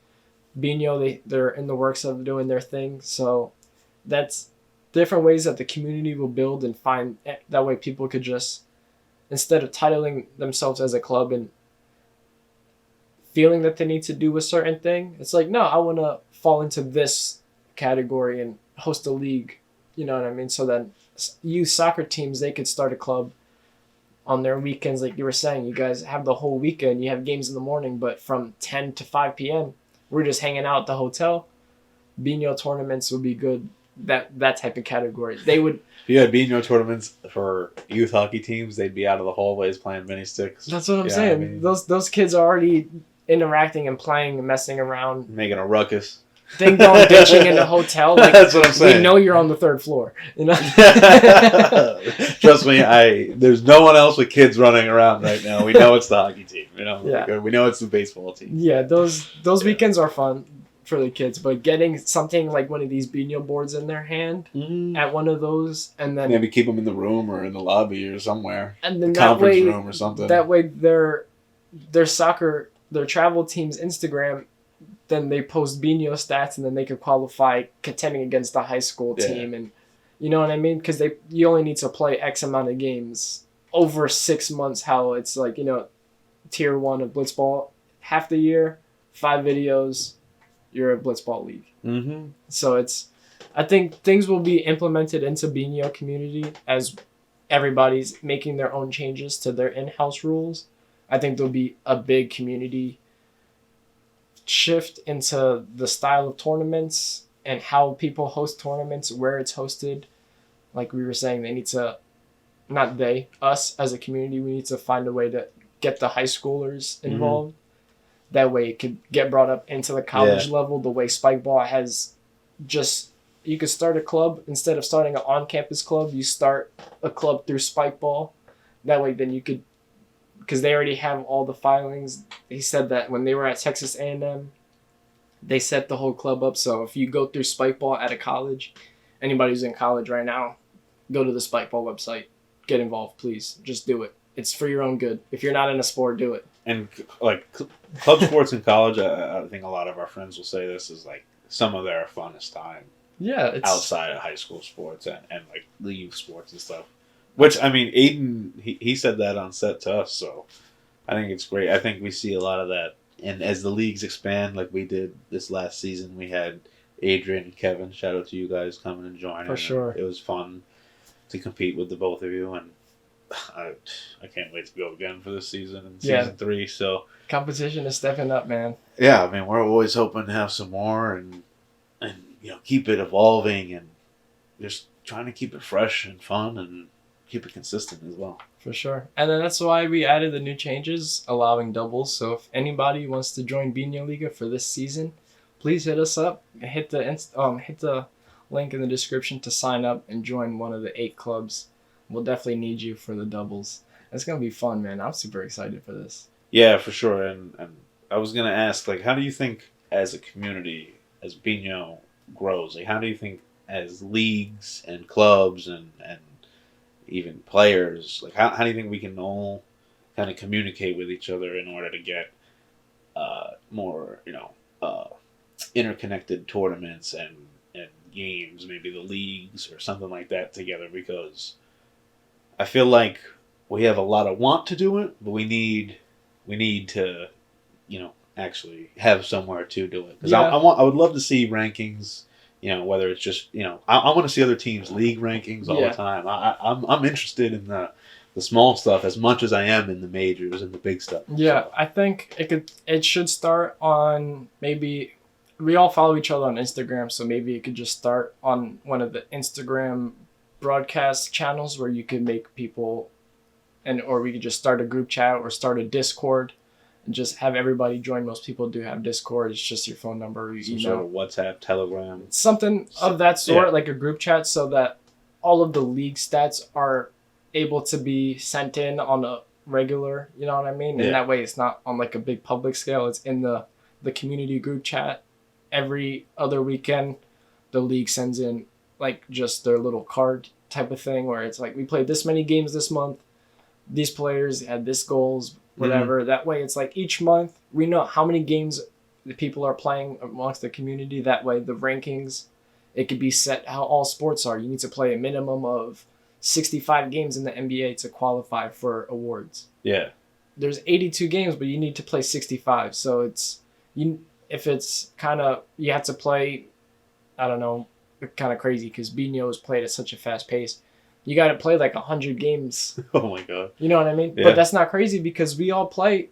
Binho, they're in the works of doing their thing. So that's different ways that the community will build and find. That way people could just, instead of titling themselves as a club and feeling that they need to do a certain thing, it's like, no, I want to fall into this category and host a league. You know what I mean? So then youth soccer teams, they could start a club on their weekends. Like you were saying, you guys have the whole weekend. You have games in the morning, but from 10 to 5 p.m., we're just hanging out at the hotel. Binho tournaments would be good. That type of category. They would. If you had Binho tournaments for youth hockey teams, they'd be out of the hallways playing mini sticks. That's what I'm Yeah, saying. I mean, Those kids are already interacting and playing and messing around. making a ruckus. Ding dong ditching in the hotel. Like, That's what I'm saying. We know you're on the third floor. You know. Trust me, there's no one else with kids running around right now. We know it's the hockey team. You know, Yeah. we know it's the baseball team. Yeah, those weekends are fun for the kids, but getting something like one of these Binho boards in their hand at one of those, and then Maybe keep them in the room or in the lobby or somewhere, and then conference room or something. That way, their travel team's Instagram, then they post Binho stats, and then they could qualify contending against the high school team, and you know what I mean? Because you only need to play X amount of games over 6 months. How it's like, you know, tier 1 of blitzball, half the year, 5 videos, you're a blitzball league. Mm-hmm. So I think things will be implemented into Binho community as everybody's making their own changes to their in-house rules. I think there'll be a big community shift into the style of tournaments and how people host tournaments, where it's hosted. Like we were saying, us as a community, we need to find a way to get the high schoolers involved. That way it could get brought up into the college level, the way Spikeball has just, you could start a club. Instead of starting an on-campus club, you start a club through Spikeball. That way then you could, because they already have all the filings. He said that when they were at Texas A&M, they set the whole club up. So if you go through Spikeball at a college, anybody who's in college right now, go to the Spikeball website. Get involved, please. Just do it. It's for your own good. If you're not in a sport, do it. And like club sports in college, I think a lot of our friends will say this is like some of their funnest time. Yeah, it's outside of high school sports and like league sports and stuff. Which I mean, Aiden he said that on set to us, so I think it's great. I think we see a lot of that, and as the leagues expand, like we did this last season, we had Adrian and Kevin. Shout out to you guys coming and joining. For sure, it was fun to compete with the both of you, and I can't wait to go again for this season and season 3. So competition is stepping up, man. Yeah, I mean, we're always hoping to have some more and you know, keep it evolving and just trying to keep it fresh and fun and keep it consistent as well. For sure. And then that's why we added the new changes, allowing doubles. So if anybody wants to join Biñholiga for this season, please hit us up. Hit the link in the description to sign up and join one of the 8 clubs. We'll definitely need you for the doubles. It's going to be fun, man. I'm super excited for this. Yeah, for sure. And I was going to ask, like, how do you think as a community, as Binho grows, like, how do you think as leagues and clubs and even players, like, how do you think we can all kind of communicate with each other in order to get more, you know, interconnected tournaments and games, maybe the leagues or something like that together? Because I feel like we have a lot of want to do it, but we need to, you know, actually have somewhere to do it. Because I would love to see rankings, you know, whether it's just, you know, I want to see other teams' league rankings all the time. I'm interested in the small stuff as much as I am in the majors and the big stuff. Yeah, so. I think it should start on, maybe we all follow each other on Instagram, so maybe it could just start on one of the Instagram broadcast channels where you could make people, or we could just start a group chat or start a Discord and just have everybody join. Most people do have Discord. It's just your phone number, your email. Sort of WhatsApp, Telegram. Something of that sort, like a group chat, so that all of the league stats are able to be sent in on a regular, you know what I mean? And that way it's not on like a big public scale. It's in the community group chat. Every other weekend, the league sends in like just their little card type of thing where it's like, we played this many games this month. These players had this goals, whatever. That way it's like each month we know how many games the people are playing amongst the community. That way the rankings, it could be set how all sports are. You need to play a minimum of 65 games in the NBA to qualify for awards. Yeah. There's 82 games, but you need to play 65. So if it's kind of, you have to play, I don't know, kind of crazy because Binho is played at such a fast pace. You got to play like 100 games. Oh my God. You know what I mean? Yeah. But that's not crazy because we all play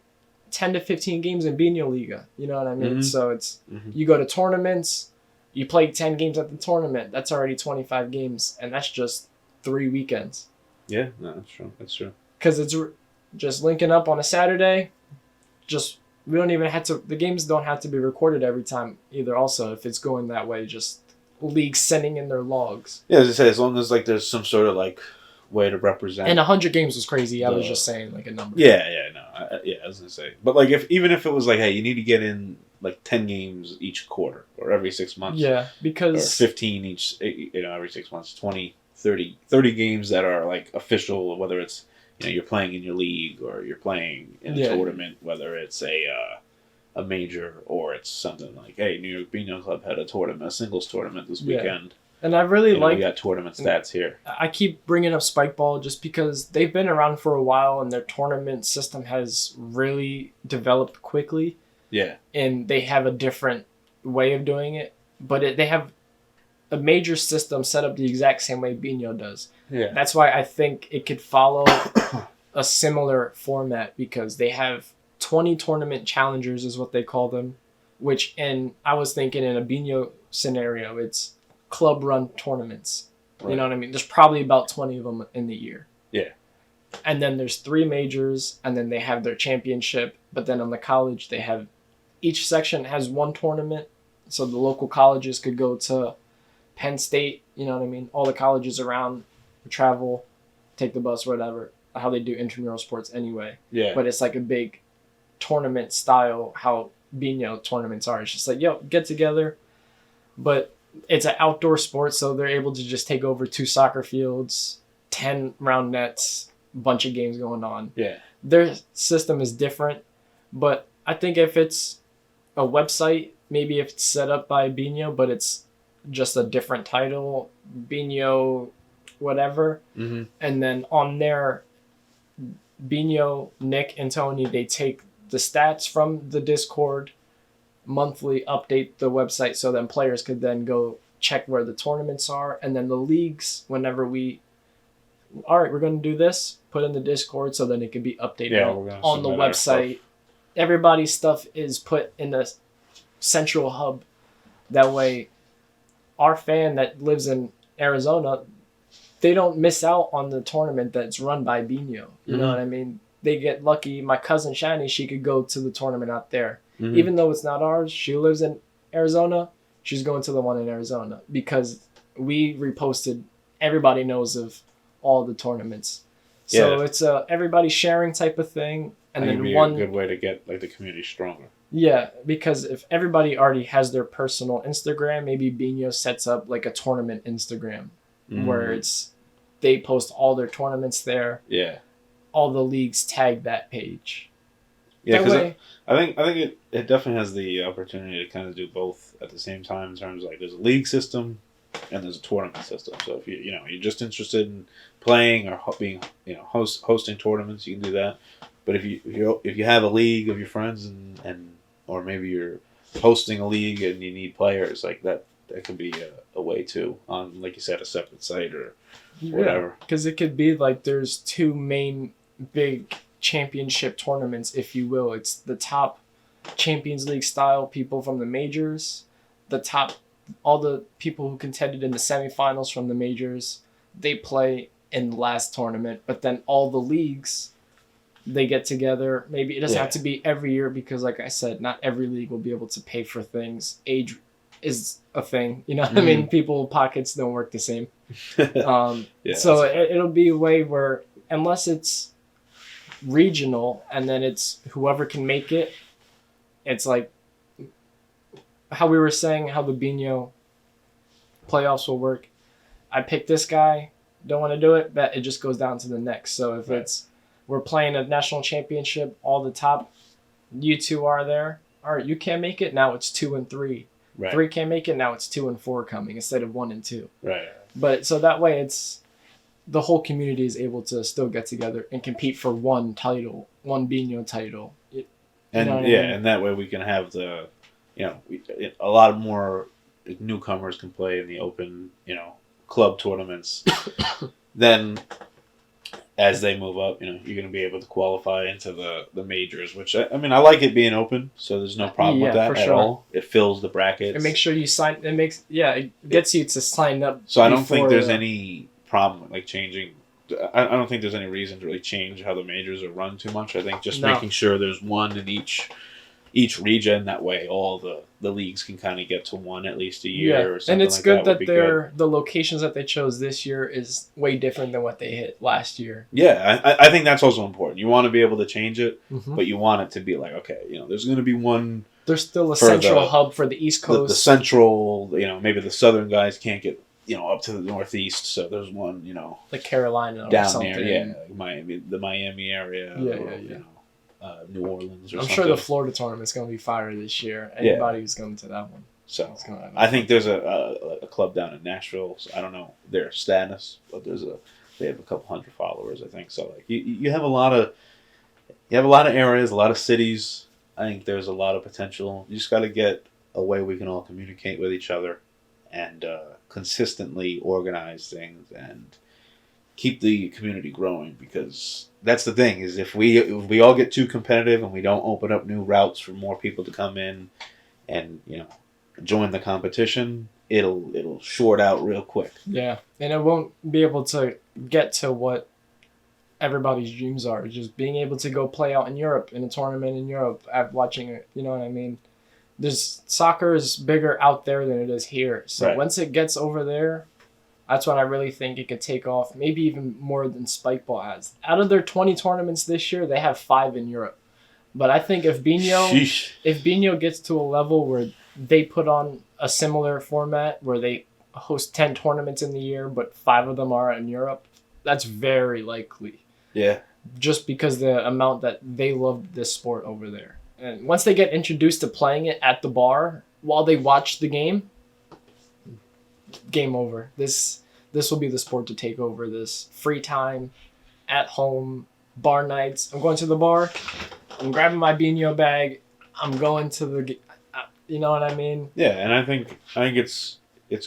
10 to 15 games in Biñholiga. You know what I mean? So it's, you go to tournaments, you play 10 games at the tournament. That's already 25 games. And that's just 3 weekends. Yeah, no, that's true. That's true. Because it's just linking up on a Saturday. We don't even have to, the games don't have to be recorded every time either. Also, if it's going that way, just leagues sending in their logs. Yeah, as I say, as long as like there's some sort of like way to represent. And 100 games was crazy. I was just saying like a number. Yeah, I was gonna say, but like even if it was like, hey, you need to get in like 10 games each quarter or every 6 months. Yeah, because or 15 each, every 6 months, 20, 30 games that are like official, whether it's, you're playing in your league or you're playing in a tournament, whether it's a major or it's something like, hey, New York Binho Club had a tournament, a singles tournament this weekend. And I really like... We got tournament stats here. I keep bringing up Spikeball just because they've been around for a while and their tournament system has really developed quickly. Yeah. And they have a different way of doing it. But they have a major system set up the exact same way Binho does. Yeah. That's why I think it could follow a similar format because they have 20 tournament challengers is what they call them, which I was thinking in a Binho scenario, it's club run tournaments. Right. You know what I mean? There's probably about 20 of them in the year. Yeah. And then there's 3 majors and then they have their championship. But then on the college, they have each section has 1 tournament. So the local colleges could go to Penn State, you know what I mean? All the colleges around travel, take the bus, whatever, how they do intramural sports anyway. Yeah. But it's like a big tournament style, how Binho tournaments are. It's just like, get together. But it's an outdoor sport, so they're able to just take over 2 soccer fields, 10 round nets, bunch of games going on. Yeah. Their system is different, but I think if it's a website, maybe if it's set up by Binho, but it's just a different title, Binho whatever, and then on there, Binho, Nick, and Tony, they take the stats from the Discord, monthly update the website so then players could then go check where the tournaments are, and then the leagues, whenever all right, we're going to do this, put in the Discord so then it can be updated on the website. Everybody's stuff is put in the central hub. That way, our fan that lives in Arizona, they don't miss out on the tournament that's run by Binho. You know what I mean? They get lucky. My cousin Shani, she could go to the tournament out there. Even though it's not ours, she lives in Arizona, she's going to the one in Arizona because we reposted, everybody knows of all the tournaments. So it's a everybody sharing type of thing. And then a good way to get like the community stronger. Yeah, because if everybody already has their personal Instagram, maybe Binho sets up like a tournament Instagram where they post all their tournaments there. Yeah. All the leagues tag that page. Yeah, because I think it definitely has the opportunity to kind of do both at the same time in terms of like there's a league system and there's a tournament system. So if you're just interested in playing or being hosting tournaments, you can do that. But if you have a league of your friends and or maybe you're hosting a league and you need players, like that could be a way too on, like you said, a separate site or whatever. Because it could be like there's 2 main big championship tournaments, if you will. It's the top Champions League style people from the majors, all the people who contended in the semifinals from the majors, they play in the last tournament. But then all the leagues, they get together. Maybe it doesn't have to be every year because, like I said, not every league will be able to pay for things. Age is a thing, you know what I mean? People pockets don't work the same. So it'll be a way where unless it's regional and then it's whoever can make it. It's like how we were saying how the Binho playoffs will work. I pick this guy, don't want to do it, but it just goes down to the next. So if it's we're playing a national championship, all the top you two are there. All right, you can't make it. Now it's 2 and 3. Right. 3 can't make it. Now it's 2 and 4 coming instead of 1 and 2. Right. But so that way, it's the whole community is able to still get together and compete for one title, one Binho title. And and that way we can have the, a lot more newcomers can play in the open, club tournaments. Then, as they move up, you're going to be able to qualify into the majors, which, I like it being open, so there's no problem with that at all. It fills the brackets. And make sure you sign, it gets you to sign up. So I don't think there's any problem with, changing. I don't think there's any reason to really change how the majors are run too much. I think just making sure there's one in each region. That way all the leagues can kind of get to one at least a year or something. And it's like good that that the locations that they chose this year is way different than what they hit last year. Yeah, I think that's also important. You want to be able to change it, but you want it to be like, okay, there's going to be one. There's still a central hub for the East Coast. The central, maybe the southern guys can't get up to the northeast, so there's one, like Carolina down or something. there, Miami, the Miami area, New Orleans. I'm sure the Florida tournament's going to be fire this year. Anybody who's coming to that one. So I think there's a club down in Nashville. So I don't know their status, but they have a couple hundred followers, I think. So you have a lot of areas, a lot of cities. I think there's a lot of potential. You just got to get a way we can all communicate with each other and consistently organize things and keep the community growing, because that's the thing is if we all get too competitive and we don't open up new routes for more people to come in and join the competition, it'll short out real quick. Yeah, and it won't be able to get to what everybody's dreams are, just being able to go play out in Europe in a tournament in Europe, watching it, you know what I mean? Soccer is bigger out there than it is here. So once it gets over there, that's when I really think it could take off, maybe even more than Spike Ball has. Out of their 20 tournaments this year, they have 5 in Europe. But I think if Binho gets to a level where they put on a similar format where they host 10 tournaments in the year, but 5 of them are in Europe, that's very likely. Yeah. Just because the amount that they love this sport over there. And once they get introduced to playing it at the bar while they watch the game over. This will be the sport to take over. This free time, at home, bar nights. I'm going to the bar. I'm grabbing my Binho bag. I'm going to the. You know what I mean? Yeah, and I think it's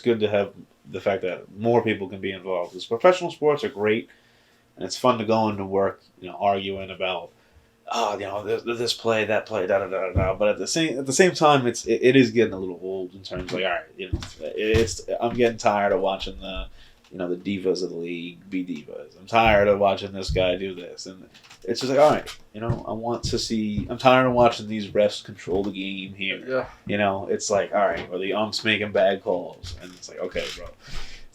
good to have the fact that more people can be involved. Because professional sports are great, and it's fun to go into work, arguing about. This play, that play, da da da da. But at the same time, it is getting a little old in terms of all right, I'm getting tired of watching the divas of the league be divas. I'm tired of watching this guy do this, and it's just like all right, I'm tired of watching these refs control the game here. Yeah. It's like all right, or the umps making bad calls, and it's like okay, bro.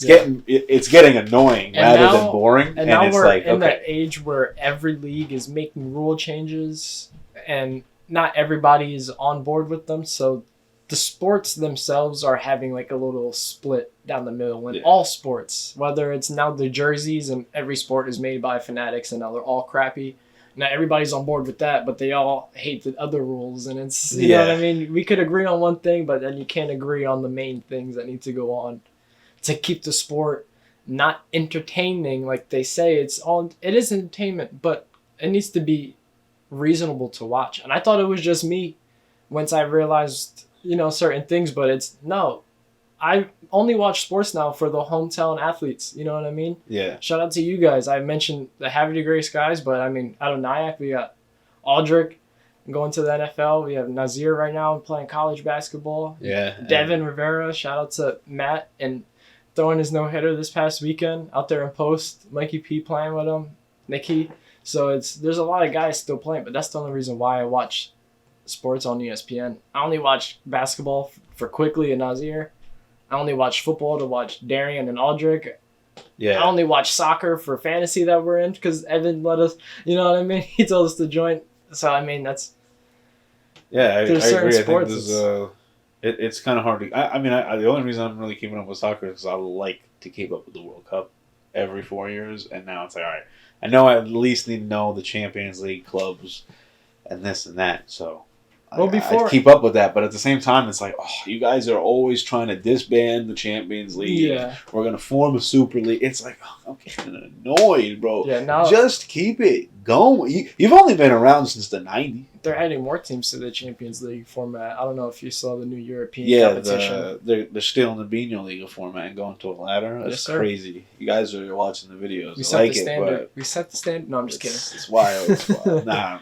It's getting annoying rather than boring. And now it's we're in that age where every league is making rule changes and not everybody is on board with them. So the sports themselves are having like a little split down the middle in all sports. Whether it's now the jerseys and every sport is made by fanatics and now they're all crappy. Not everybody's on board with that, but they all hate the other rules. And it's, you know what I mean? We could agree on one thing, but then you can't agree on the main things that need to go on to keep the sport not entertaining, like they say. It is entertainment, but it needs to be reasonable to watch. And I thought it was just me once I realized, certain things, but no. I only watch sports now for the hometown athletes, you know what I mean? Yeah. Shout out to you guys. I mentioned the Havre Grace guys, but out of Nyack, we got Aldrich going to the NFL. We have Nazir right now playing college basketball. Yeah. Devin Rivera, shout out to Matt, and throwing his no-hitter this past weekend out there in post. Mikey P playing with him. Nikki. So there's a lot of guys still playing, but that's the only reason why I watch sports on ESPN. I only watch basketball for Quickly and Nazir. I only watch football to watch Darian and Aldrich. Yeah. I only watch soccer for fantasy that we're in because Evan let us. You know what I mean? He told us to join. So I mean that's. Yeah, I There's certain agree. I think sports, it's kind of hard to. I mean, the only reason I'm really keeping up with soccer is because I like to keep up with the World Cup every 4 years, and now it's like, all right, I know I at least need to know the Champions League clubs and this and that. So Well, I keep up with that, but at the same time, it's like, oh, you guys are always trying to disband the Champions League. Yeah. We're gonna form a Super League. It's like, oh, I'm getting annoyed, bro. Yeah, now just keep it going. You've only been around since the '90s. They're adding more teams to the Champions League format. I don't know if you saw the new European competition. They're still in the Biñholiga format and going to a ladder. That's crazy. You guys are watching the videos. We set the standard. We set the standard. No, I'm just kidding. It's wild. It's wild. Nah,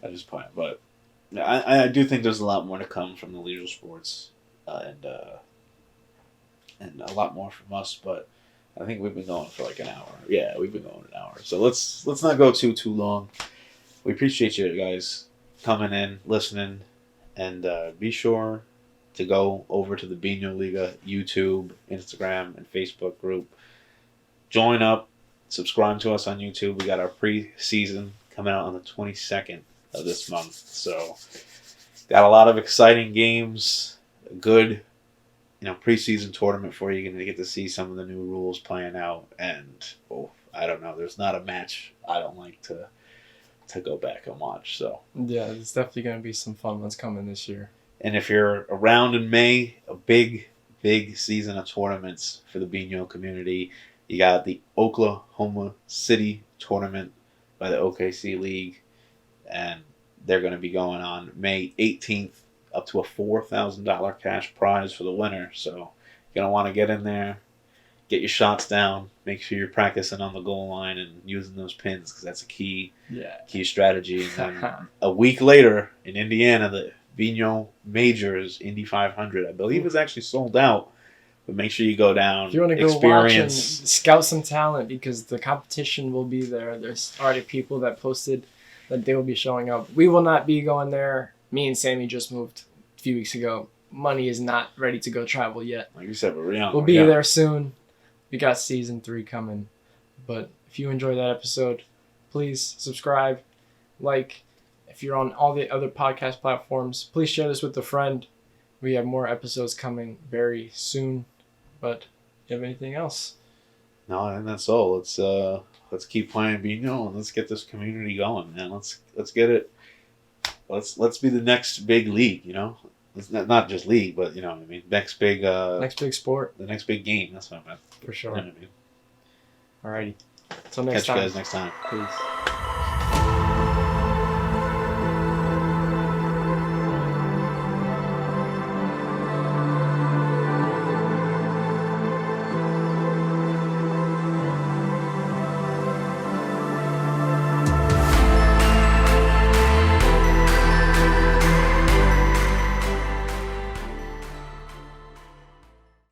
I'm just playing. But I do think there's a lot more to come from the leisure sports, and a lot more from us. But I think we've been going for like an hour. Yeah, we've been going an hour. So let's not go too long. We appreciate you guys coming in, listening, and be sure to go over to the Biñholiga YouTube, Instagram, and Facebook group. Join up, subscribe to us on YouTube. We got our pre-season coming out on the 22nd of this month. So got a lot of exciting games, a good pre-season tournament for you. You're going to get to see some of the new rules playing out, and I don't know, there's not a match I don't like to go back and watch. So yeah, there's definitely going to be some fun ones coming this year. And if you're around in May, a big season of tournaments for the Binho community. You got the Oklahoma City tournament by the OKC League, and they're going to be going on May 18th, up to a $4,000 cash prize for the winner. So you're going to want to get in there, get your shots down, make sure you're practicing on the goal line and using those pins, because that's a key strategy. And then a week later in Indiana, the Binho Majors Indy 500, I believe, is actually sold out. But make sure you go down. If you want to go watch and scout some talent, because the competition will be there. There's already people that posted that they will be showing up. We will not be going there. Me and Sammy just moved a few weeks ago. Money is not ready to go travel yet. Like you said, we'll be there soon. We got season 3 coming. But if you enjoyed that episode, please subscribe, like. If you're on all the other podcast platforms, please share this with a friend. We have more episodes coming very soon. But you have anything else? No, and that's all. Let's keep playing Binho and let's get this community going, man. Let's get it. Let's be the next big league, It's not just league, but what I mean, next big sport. The next big game. That's what I meant. For sure. You know what I mean? Alrighty. Until next time. Catch you guys next time. Peace.